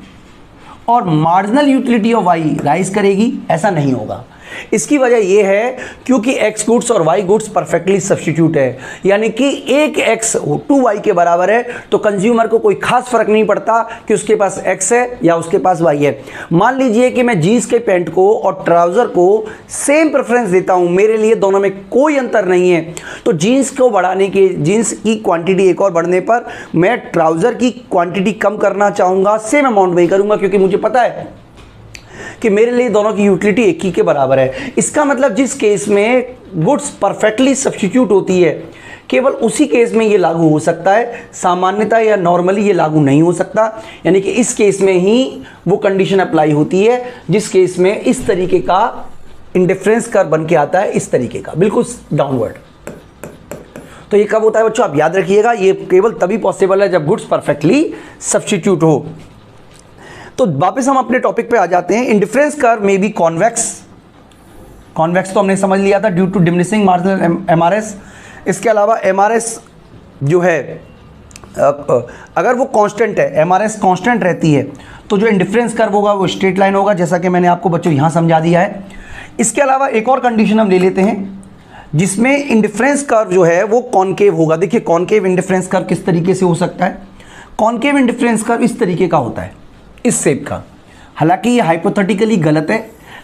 S1: और marginal utility of y rise करेगी, ऐसा नहीं होगा। इसकी वजह यह है क्योंकि x गुड्स और y गुड्स परफेक्टली सब्स्टिट्यूट है, यानी कि एक x 2y के बराबर है, तो कंज्यूमर को कोई खास फर्क नहीं पड़ता कि उसके पास x है या उसके पास y है। मान लीजिए कि मैं जीन्स के पैंट को और ट्राउजर को सेम प्रेफरेंस देता हूं, मेरे लिए दोनों में कोई अंतर नहीं है, तो जीन्स को बढ़ाने के जीन्स की क्वांटिटी एक और बढ़ने पर मैं ट्राउजर की क्वांटिटी कम करना चाहूंगा, सेम अमाउंट में ही करूंगा, क्योंकि मुझे पता है कि मेरे लिए दोनों की यूटिलिटी एक ही के बराबर है। इसका मतलब जिस केस में गुड्स परफेक्टली सब्स्टिट्यूट होती है केवल उसी केस में ये लागू हो सकता है, सामान्यतः या नॉर्मली ये लागू नहीं हो सकता। यानी कि इस केस में ही वो कंडीशन अप्लाई होती है जिस केस में इस तरीके का इंडिफरेंस कर्व बन के आता है, इस तरीके का बिल्कुल डाउनवर्ड। तो ये कब होता है बच्चों, आप याद रखिएगा, ये केवल तभी पॉसिबल है जब गुड्स परफेक्टली सब्स्टिट्यूट हो। तो वापस हम अपने टॉपिक पे आ जाते हैं। इंडिफरेंस कर्व में भी कॉन्वेक्स, कॉन्वेक्स तो हमने समझ लिया था due to diminishing marginal MRS। इसके अलावा MRS जो है अगर वो कांस्टेंट है, MRS कांस्टेंट रहती है, तो जो इंडिफरेंस कर्व होगा वो स्ट्रेट लाइन होगा, जैसा कि मैंने आपको बच्चों यहाँ समझा दिया है। इसके अलावा एक और कंडीशन हम ले लेते हैं जिसमें इंडिफरेंस कर्व जो है वो कॉनकेव होगा। देखिए, कॉनकेव इंडिफरेंस कर्व किस तरीके से हो सकता है। कॉनकेव इंडिफरेंस कर्व इस तरीके का होता है, इस शेप का। हालांकि ये हाइपोथेटिकली गलत है,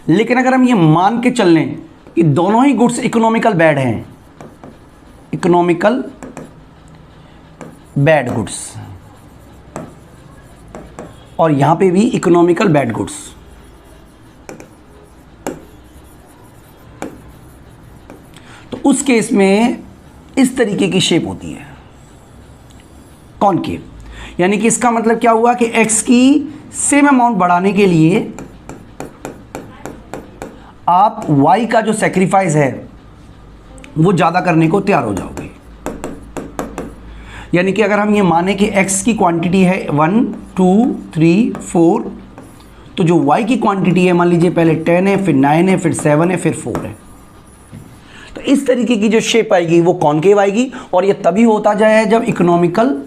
S1: लेकिन अगर हम ये मान के चल लें कि दोनों ही गुड्स इकोनॉमिकल बैड हैं, इकोनॉमिकल बैड गुड्स, और यहां पे भी इकोनॉमिकल बैड गुड्स, तो उस केस में इस तरीके की शेप होती है कॉनकेव। यानी कि इसका मतलब क्या हुआ कि x की सेम अमाउंट बढ़ाने के लिए आप y का जो सेक्रीफाइस है वो ज़्यादा करने को तैयार हो जाओगे। यानी कि अगर हम ये माने कि x की क्वांटिटी है 1 2 3 4, तो जो y की क्वांटिटी है मान लीजिए पहले 10 है, फिर 9 है, फिर 7 है, फिर 4 है, तो इस तरीके की जो शेप आएगी वो कॉनकेव आएगी। और ये तभी होता जाए जब इकोनॉमिकल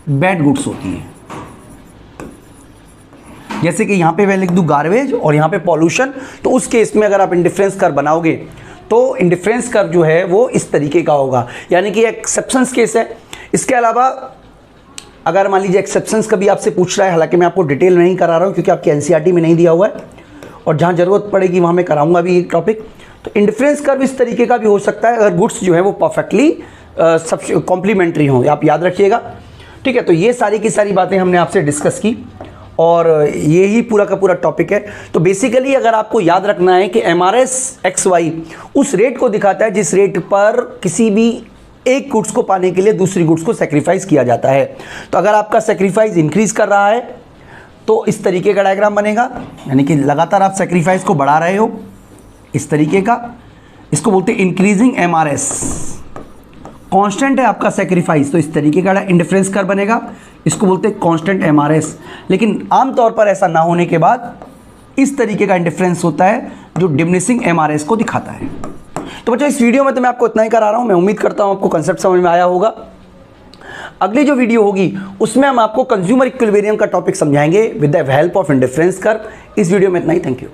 S1: बैड गुड्स होती है। जैसे कि यहां पे मैं लिख दूं गार्बेज और यहां पे पॉल्यूशन, तो उस केस में अगर आप इंडिफरेंस कर्व बनाओगे तो इंडिफरेंस कर्व जो है वो इस तरीके का होगा, यानी कि एक्सेप्शंस केस है। इसके अलावा अगर मान लीजिए एक्सेप्शंस कभी आपसे पूछ रहा है, हालांकि मैं आपको डिटेल में नहीं करा रहा हूं क्योंकि आपकी एनसीईआरटी में नहीं दिया हुआ है, और जहां जरूरत पड़ेगी वहां मैं कराऊंगा भी एक टॉपिक। तो इंडिफरेंस कर्व इस तरीके का भी हो सकता है अगर गुड्स जो है वो परफेक्टली सब कॉम्प्लीमेंट्री हों, आप याद रखिएगा। ठीक है, तो ये सारी की सारी बातें हमने आपसे डिस्कस की और ये ही पूरा का पूरा टॉपिक है। तो बेसिकली अगर आपको याद रखना है कि MRS XY उस रेट को दिखाता है जिस रेट पर किसी भी एक गुड्स को पाने के लिए दूसरी गुड्स को सेक्रीफाइस किया जाता है। तो अगर आपका सेक्रीफाइस इंक्रीज कर रहा है तो इस तरीके का डायग्राम बनेगा, यानी कि लगातार आप सेक्रीफाइस को बढ़ा रहे हो, इस तरीके का। इसको बोलते हैं इंक्रीजिंग MRS। कांस्टेंट है आपका सेक्रीफाइस, तो इस तरीके का इंडिफरेंस कर्व बनेगा, इसको बोलते हैं कांस्टेंट MRS। लेकिन आमतौर पर ऐसा ना होने के बाद इस तरीके का इंडिफरेंस होता है जो डिमिनिशिंग MRS को दिखाता है। तो बच्चों इस वीडियो में तो मैं आपको इतना ही करा रहा हूं, मैं उम्मीद करता हूं आपको कंसेप्ट समझ में आया होगा। अगली जो वीडियो होगी उसमें हम आपको कंज्यूमर इक्विलिब्रियम का टॉपिक समझाएंगे with the help of indifference curve. इस वीडियो में इतना ही, थैंक यू।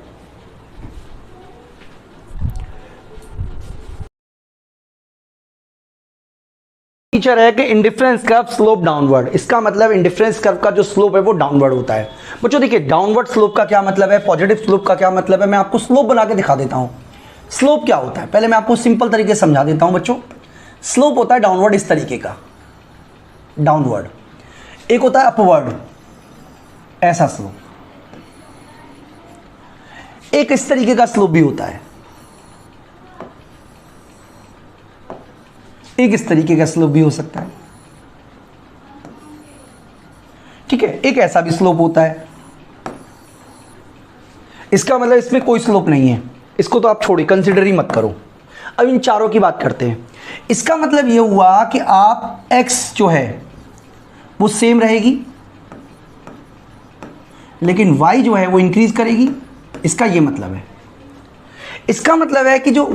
S1: फीचर है कि इंडिफरेंस कर्व स्लोप डाउनवर्ड, इसका मतलब इंडिफरेंस कर्व का जो स्लोप है वो डाउनवर्ड होता है। बच्चों देखिए, डाउनवर्ड स्लोप का क्या मतलब है, पॉजिटिव स्लोप का क्या मतलब है, मैं आपको स्लोप बना के दिखा देता हूं। स्लोप क्या होता है पहले मैं आपको सिंपल तरीके से समझा देता हूं बच्चों। स्लोप होता है डाउनवर्ड इस तरीके का, डाउनवर्ड। एक होता है अपवर्ड, ऐसा स्लोप। एक इस तरीके का स्लोप भी होता है, एक इस तरीके का स्लोप भी हो सकता है, ठीक है। एक ऐसा भी स्लोप होता है। इसका मतलब इसमें कोई स्लोप नहीं है, इसको तो आप छोड़िए, कंसिडर ही मत करो। अब इन चारों की बात करते हैं। इसका मतलब यह हुआ कि आप x जो है वो सेम रहेगी, लेकिन y जो है वो इंक्रीज करेगी। इसका यह मतलब है, इसका मतलब है कि जो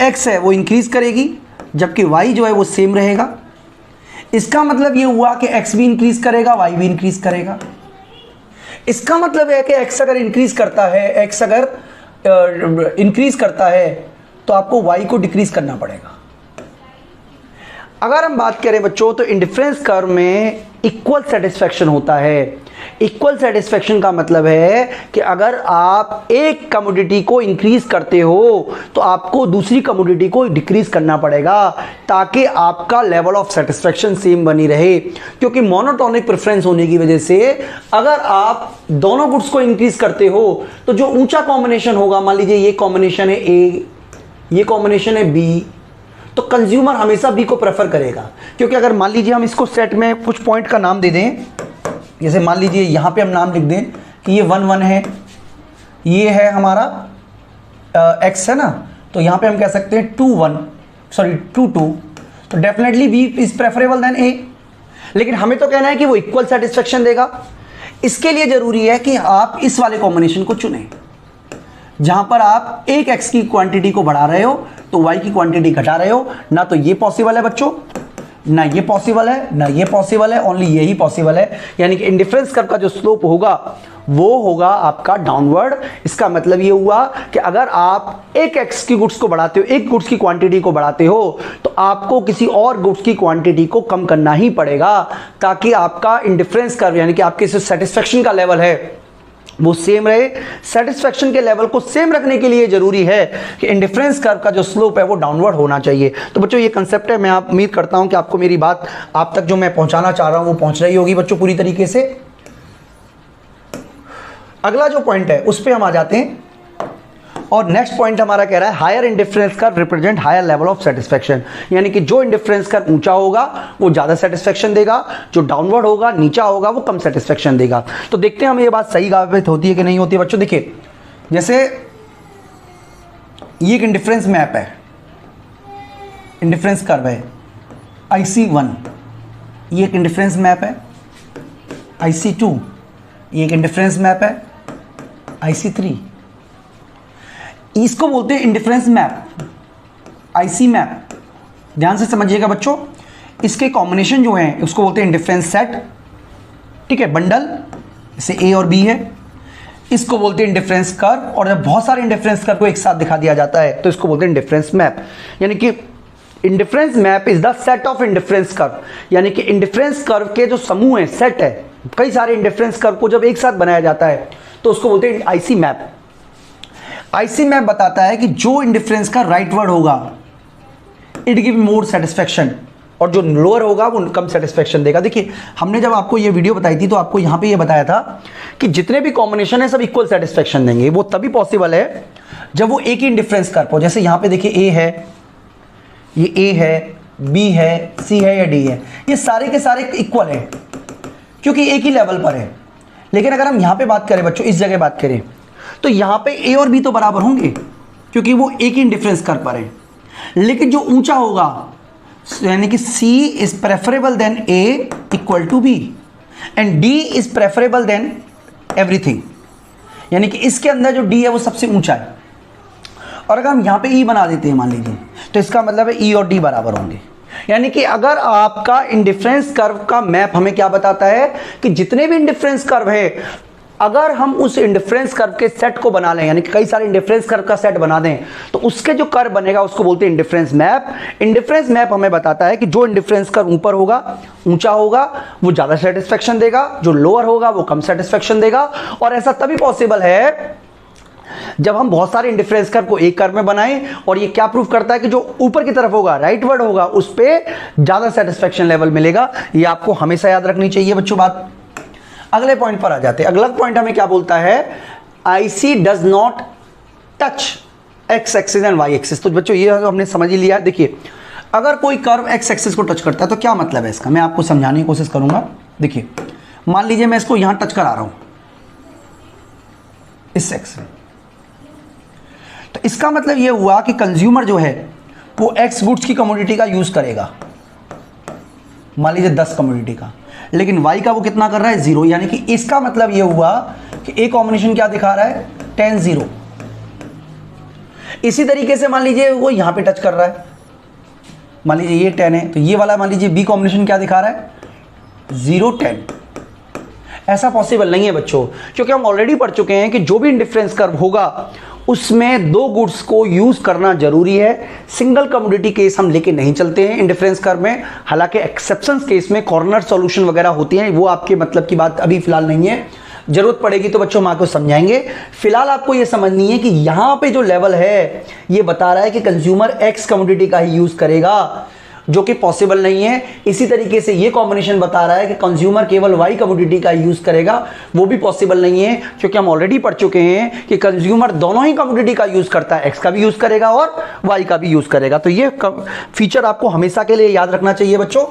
S1: x है वो इंक्रीज करेगी जबकि y जो है वो सेम रहेगा। इसका मतलब यह हुआ कि x भी इंक्रीज करेगा, y भी इंक्रीज करेगा। इसका मतलब है कि x अगर इंक्रीज करता है, x अगर इंक्रीज करता है तो आपको y को डिक्रीज करना पड़ेगा। अगर हम बात करें बच्चों तो इंडिफरेंस कर्व में इक्वल सेटिस्फैक्शन होता है। इक्वल सेटिस्फैक्शन का मतलब है कि अगर आप एक कमोडिटी को इंक्रीज करते हो तो आपको दूसरी कमोडिटी को डिक्रीज करना पड़ेगा ताकि आपका लेवल ऑफ सेटिस्फैक्शन सेम बनी रहे। क्योंकि मोनोटोनिक प्रेफरेंस होने की वजह से अगर आप दोनों गुड्स को इंक्रीज करते हो तो जो ऊंचा कॉम्बिनेशन होगा, मान लीजिए ये कॉम्बिनेशन है ए, ये कॉम्बिनेशन है बी, तो कंज्यूमर हमेशा बी को प्रेफर करेगा। क्योंकि अगर मान लीजिए हम इसको सेट में कुछ पॉइंट का नाम दे दें, जैसे मान लीजिए यहाँ पे हम नाम लिख दें कि ये 1 1 है, ये है हमारा x है ना, तो यहाँ पे हम कह सकते हैं 2 1, सॉरी 2 2, तो definitely b is preferable than a। लेकिन हमें तो कहना है कि वो इक्वल सेटिस्फेक्शन देगा। इसके लिए जरूरी है कि आप इस वाले कॉम्बिनेशन को चुनें जहां पर आप एक x की क्वांटिटी को बढ़ा रहे हो तो y की क्वांटिटी घटा रहे हो। ना तो ये पॉसिबल है बच्चों, ना ये पॉसिबल है, ना ये पॉसिबल है, ओनली यही पॉसिबल है। यानी कि इंडिफरेंस कर्व का जो स्लोप होगा वो होगा आपका डाउनवर्ड। इसका मतलब ये हुआ कि अगर आप एक x की गुड्स को बढ़ाते हो, एक गुड्स की क्वांटिटी को बढ़ाते हो, तो आपको किसी और गुड्स की क्वांटिटी को कम करना ही पड़ेगा ताकि आपका इंडिफरेंस कर्व यानी कि आपके सेटिस्फेक्शन का लेवल है वो सेम रहे। सेटिस्फेक्शन के लेवल को सेम रखने के लिए जरूरी है कि इंडिफरेंस कर्व का जो स्लोप है वो डाउनवर्ड होना चाहिए। तो बच्चों ये कंसेप्ट है, मैं आप उम्मीद करता हूं कि आपको मेरी बात आप तक जो मैं पहुंचाना चाह रहा हूं वो पहुंच रही होगी बच्चों पूरी तरीके से। अगला जो पॉइंट है उस पर हम आ जाते हैं और नेक्स्ट पॉइंट हमारा कह रहा है higher indifference curve represent higher level of satisfaction. यानी कि जो इंडिफरेंस कर्व ऊंचा होगा वो ज्यादा सेटिस्फेक्शन देगा, जो डाउनवर्ड होगा नीचा होगा वो कम सेटिस्फेक्शन देगा। तो देखते हैं हम ये बात सही साबित होती है कि नहीं होती है। बच्चों देखिए, जैसे ये एक इंडिफरेंस मैप है, इंडिफरेंस कर्व है IC1, ये एक इंडिफरेंस मैप है IC2, ये एक इंडिफरेंस मैप है IC3, इसको बोलते हैं इंडिफरेंस मैप, IC मैप। ध्यान से समझिएगा बच्चों, इसके कॉम्बिनेशन जो हैं उसको बोलते हैं इंडिफरेंस सेट, ठीक है, बंडल, जैसे A और B है। इसको बोलते हैं इंडिफरेंस कर्व, और जब बहुत सारे इंडिफरेंस कर्व को एक साथ दिखा दिया जाता है तो इसको बोलते हैं इंडिफरेंस मैप। यानी कि indifference map is the set of indifference curve, यानी कि इंडिफरेंस कर्व के जो समूह है, सेट है, कई सारे इंडिफरेंस कर्व को जब एक साथ बनाया जाता है तो उसको बोलते हैं IC मैप। IC मैप बताता है कि जो इंडिफरेंस का राइट वर्ड होगा इट गिव मोर सेटिस्फेक्शन, और जो लोअर होगा वो कम सेटिस्फेक्शन देगा। देखिए, हमने जब आपको ये वीडियो बताई थी तो आपको यहाँ पे ये बताया था कि जितने भी कॉम्बिनेशन है सब इक्वल सेटिस्फेक्शन देंगे। वो तभी पॉसिबल है जब वो एक ही इंडिफरेंस कर्व हो। जैसे यहाँ पे देखिए A है, ये A है, B है, C है या D है, ये सारे के सारे इक्वल है क्योंकि एक ही लेवल पर है। लेकिन अगर हम यहाँ पे बात करें बच्चों, इस जगह बात करें, तो यहाँ पे A और B तो बराबर होंगे क्योंकि वो एक ही इंडिफरेंस कर्व पर है। लेकिन जो ऊंचा होगा यानी कि C is preferable than A equal to B and D is preferable than everything, यानी कि इसके अंदर जो D है वो सबसे ऊंचा है। और अगर हम यहाँ पे E बना देते हैं मान लीजिए, तो इसका मतलब है E और D बराबर होंगे। यानी कि अगर आपका इंडिफरेंस कर्व का मैप हमें क्या बताता है कि जितने भी इंडिफरेंस कर्व है, अगर हम उस इंडिफरेंस कर्व के सेट को बना लें, यानी कि कई सारे इंडिफरेंस कर्व का सेट बना दें, तो उसके जो कर्व बनेगा उसको बोलते हैं इंडिफरेंस मैप। इंडिफरेंस मैप हमें बताता है कि जो इंडिफरेंस कर्व ऊपर होगा, ऊंचा होगा, वो ज्यादा सेटिस्फेक्शन देगा, जो लोअर होगा वो कम सेटिस्फेक्शन देगा। और ऐसा तभी पॉसिबल है जब हम बहुत सारे इंडिफरेंस कर्व को एक कर्व में बनाएं, और ये क्या प्रूफ करता है कि जो ऊपर की तरफ होगा, राइटवर्ड होगा, उस पे ज्यादा सेटिस्फेक्शन लेवल मिलेगा। ये आपको हमेशा याद रखनी चाहिए बच्चों बात। अगले पॉइंट पर आ जाते हैं। अगला पॉइंट हमें क्या बोलता है, IC does not touch X axis and Y axis. तो बच्चों ये हमने समझ ही लिया। देखिए, अगर कोई कर्व एक्स एक्सिस को टच करता है तो क्या मतलब है इसका, मैं आपको समझाने की कोशिश करूंगा। देखिए, मान लीजिए मैं इसको यहां टच करा रहा हूं इस एक्स में, तो इसका मतलब यह हुआ कि कंज्यूमर जो है वो एक्स गुड्स की कमोडिटी का यूज करेगा, मान लीजिए 10 कमोडिटी का, लेकिन वाई का वो कितना कर रहा है, 0। यानी कि इसका मतलब यह हुआ कि ए कॉम्बिनेशन क्या दिखा रहा है, 10 0। इसी तरीके से मान लीजिए वो यहां पे टच कर रहा है, मान लीजिए ये 10 है, तो ये वाला मान लीजिए बी कॉम्बिनेशन क्या दिखा रहा है, 0 10। ऐसा पॉसिबल नहीं है बच्चों, क्योंकि हम ऑलरेडी पढ़ चुके हैं कि जो भी इंडिफरेंस कर्व होगा उसमें दो गुड्स को यूज करना जरूरी है। सिंगल कमोडिटी केस हम लेके नहीं चलते हैं इंडिफरेंस कर्व में। हालांकि एक्सेप्शंस केस में कॉर्नर सॉल्यूशन वगैरह होती हैं, वो आपके मतलब की बात अभी फिलहाल नहीं है, जरूरत पड़ेगी तो बच्चों हम आपको समझाएंगे। फिलहाल आपको यह समझनी है कि यहां पे जो लेवल है ये बता रहा है कि कंज्यूमर एक्स कमोडिटी का ही यूज करेगा, जो कि पॉसिबल नहीं है। इसी तरीके से ये कॉम्बिनेशन बता रहा है कि कंज्यूमर केवल वाई कमोडिटी का यूज करेगा, वो भी पॉसिबल नहीं है, क्योंकि हम ऑलरेडी पढ़ चुके हैं कि कंज्यूमर दोनों ही कमोडिटी का यूज करता है, एक्स का भी यूज करेगा और वाई का भी यूज करेगा। तो ये फीचर आपको हमेशा के लिए याद रखना चाहिए बच्चों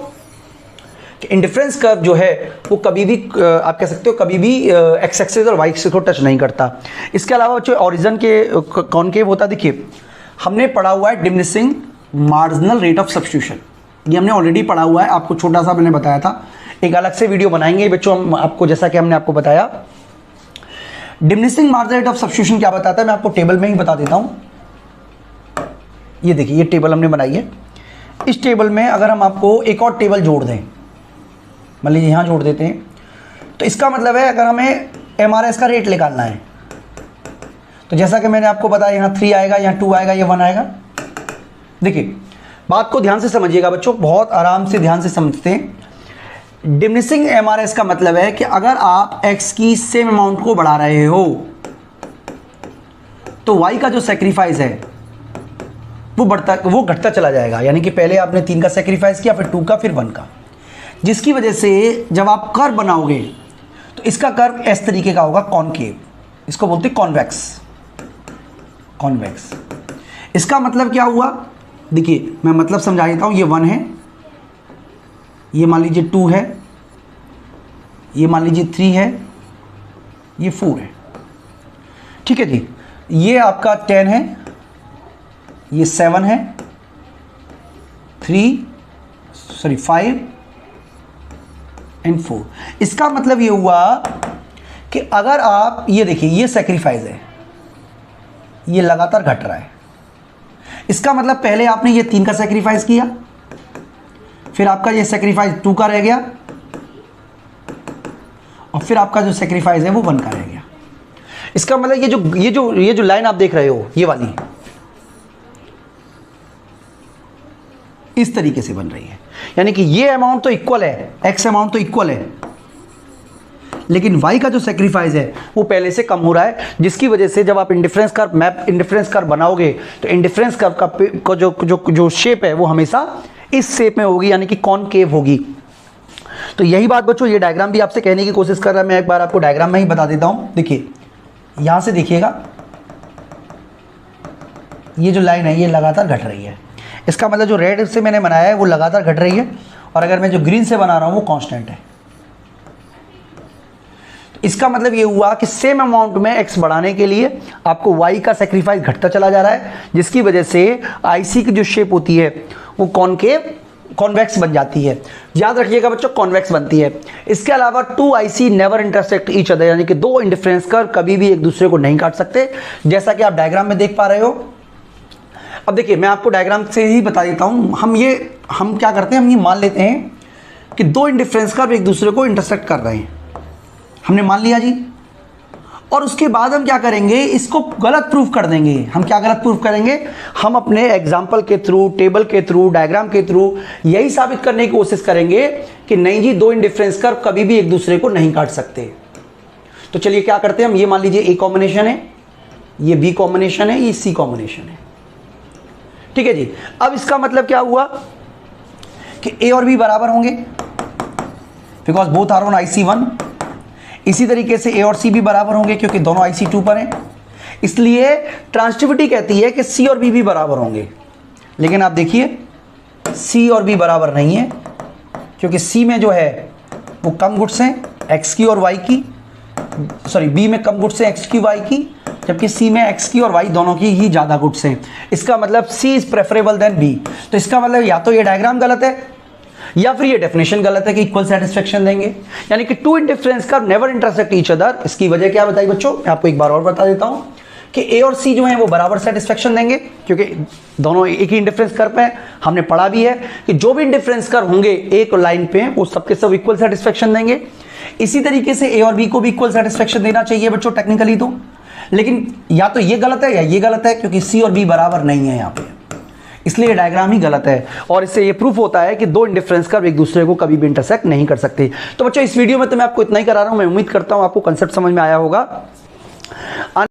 S1: कि इंडिफरेंस कर्व जो है वो कभी भी आप कह सकते हो कभी भी एक्स एक्सिस और वाई एक्सिस को टच नहीं करता। इसके अलावा बच्चों ओरिजिन के कॉनकेव होता, देखिए हमने पढ़ा हुआ है diminishing marginal rate of substitution, ये हमने ऑलरेडी पढ़ा हुआ है, आपको छोटा सा मैंने बताया था, एक अलग से वीडियो बनाएंगे बच्चों हम आपको, जैसा कि हमने आपको बताया। Diminishing marginal rate of substitution क्या बताता है, मैं आपको टेबल में ही बता देता हूं। ये देखिए, ये टेबल हमने बनाई है। इस टेबल में अगर हम आपको एक और टेबल जोड़ दें, मान लीजिए यहां जोड़ देते हैं, तो इसका मतलब है अगर हमें एमआरएस का रेट निकालना है, तो जैसा कि मैंने आपको बताया, यहां 3 आएगा, यहां 2 आएगा, ये 1 आएगा। देखिए, बात को ध्यान से समझिएगा बच्चों, बहुत आराम से ध्यान से समझते हैं। डिमिनिशिंग एमआरएस का मतलब है कि अगर आप एक्स की सेम अमाउंट को बढ़ा रहे हो तो वाई का जो सेक्रीफाइस है वो घटता चला जाएगा। यानी कि पहले आपने 3 का सेक्रीफाइस किया, फिर 2 का, फिर 1 का, जिसकी वजह से जब आप कर्व बनाओगे तो इसका कर्व इस तरीके का होगा, कॉनकेव, इसको बोलते हैं कॉन्वेक्स। कॉन्वेक्स इसका मतलब क्या हुआ, देखिए मैं मतलब समझा देता हूं। ये 1 है, ये मान लीजिए 2 है, ये मान लीजिए 3 है, ये 4 है, ठीक है जी। ये आपका 10 है, ये 7 है, 5 एंड 4। इसका मतलब ये हुआ कि अगर आप ये देखिए, ये सेक्रीफाइस है, ये लगातार घट रहा है। इसका मतलब पहले आपने ये 3 का सेक्रीफाइस किया, फिर आपका ये सेक्रीफाइस 2 का रह गया, और फिर आपका जो सेक्रीफाइस है वो 1 का रह गया। इसका मतलब ये जो लाइन आप देख रहे हो, ये वाली इस तरीके से बन रही है। यानी कि ये अमाउंट तो इक्वल है, एक्स अमाउंट तो इक्वल है, लेकिन y का जो सेक्रीफाइस है वो पहले से कम हो रहा है, जिसकी वजह से जब आप इंडिफरेंस कर्व बनाओगे तो इंडिफरेंस कर्व का जो शेप है वो हमेशा इस शेप में होगी, यानी कि कॉनकेव होगी। तो यही बात बच्चों, ये डायग्राम भी आपसे कहने की कोशिश कर रहा है, मैं एक बार आपको डायग्राम में ही बता देता हूं। देखिए, यहां से देखिएगा, ये जो लाइन है ये लगातार घट रही है। इसका मतलब जो रेड से मैंने बनाया है वो लगातार घट रही है, और अगर मैं जो ग्रीन से बना रहा हूं वो कांस्टेंट है। इसका मतलब ये हुआ कि सेम अमाउंट में एक्स बढ़ाने के लिए आपको वाई का सेक्रीफाइस घटता चला जा रहा है, जिसकी वजह से आईसी की जो शेप होती है वो कॉन्वेक्स बन जाती है। याद रखिएगा बच्चों, कॉन्वेक्स बनती है। इसके अलावा 2 IC never intersect each other, यानी कि 2 इंडिफरेंस कर्व कभी भी एक दूसरे को नहीं काट सकते, जैसा कि आप डायग्राम में देख पा रहे हो। अब देखिए, मैं आपको डायग्राम से ही बता देता हूं। हम ये हम क्या करते हैं, हम ये मान लेते हैं कि दो इंडिफरेंस कर्व एक दूसरे को इंटरसेक्ट कर रहे हैं, हमने मान लिया जी। और उसके बाद हम क्या करेंगे, इसको गलत प्रूफ कर देंगे। हम क्या गलत प्रूफ करेंगे, हम अपने एग्जाम्पल के थ्रू, टेबल के थ्रू, डायग्राम के थ्रू यही साबित करने की कोशिश करेंगे कि नहीं जी, दो इंडिफरेंस कर्व कभी भी एक दूसरे को नहीं काट सकते। तो चलिए क्या करते हैं, हम ये मान लीजिए ए कॉम्बिनेशन है, ये बी कॉम्बिनेशन है, ये सी कॉम्बिनेशन है, ठीक है जी। अब इसका मतलब क्या हुआ कि ए और बी बराबर होंगे, because both are on IC1। इसी तरीके से ए और सी भी बराबर होंगे क्योंकि दोनों IC2 पर हैं। इसलिए ट्रांसिटिविटी कहती है कि सी और बी भी बराबर होंगे। लेकिन आप देखिए सी और बी बराबर नहीं है, क्योंकि सी में जो है वो कम गुड्स हैं एक्स की और वाई की, सॉरी बी में कम गुड्स हैं एक्स की वाई की, जबकि सी में एक्स की और वाई दोनों की ही ज़्यादा गुड्स हैं। इसका मतलब सी इज प्रेफरेबल देन बी। तो इसका मतलब या तो ये डायग्राम गलत है या फिर ये डेफिनेशन गलत है कि इक्वल सेटिस्फेक्शन देंगे, यानी कि two indifference curve never intersect each other. इसकी वजह क्या बताई बच्चों, मैं आपको एक बार और बता देता हूं कि ए और सी जो है वो बराबर सेटिस्फेक्शन देंगे, क्योंकि दोनों एक ही इंडिफरेंस कर्व पे हैं। हमने पढ़ा भी है कि जो भी इंडिफरेंस कर्व होंगे एक लाइन पे वो सबके सब इक्वल सेटिस्फेक्शन देंगे। इसी तरीके से ए और बी को भी इक्वल सेटिस्फेक्शन देना चाहिए बच्चों टेक्निकली तो। लेकिन या तो ये गलत है या ये गलत है, क्योंकि सी और बी बराबर नहीं है यहाँ पे, इसलिए ये डायग्राम ही गलत है। और इससे ये प्रूफ होता है कि दो इंडिफरेंस कर्व एक दूसरे को कभी भी इंटरसेक्ट नहीं कर सकते। तो बच्चों इस वीडियो में तो मैं आपको इतना ही करा रहा हूं, मैं उम्मीद करता हूं आपको कंसेप्ट समझ में आया होगा।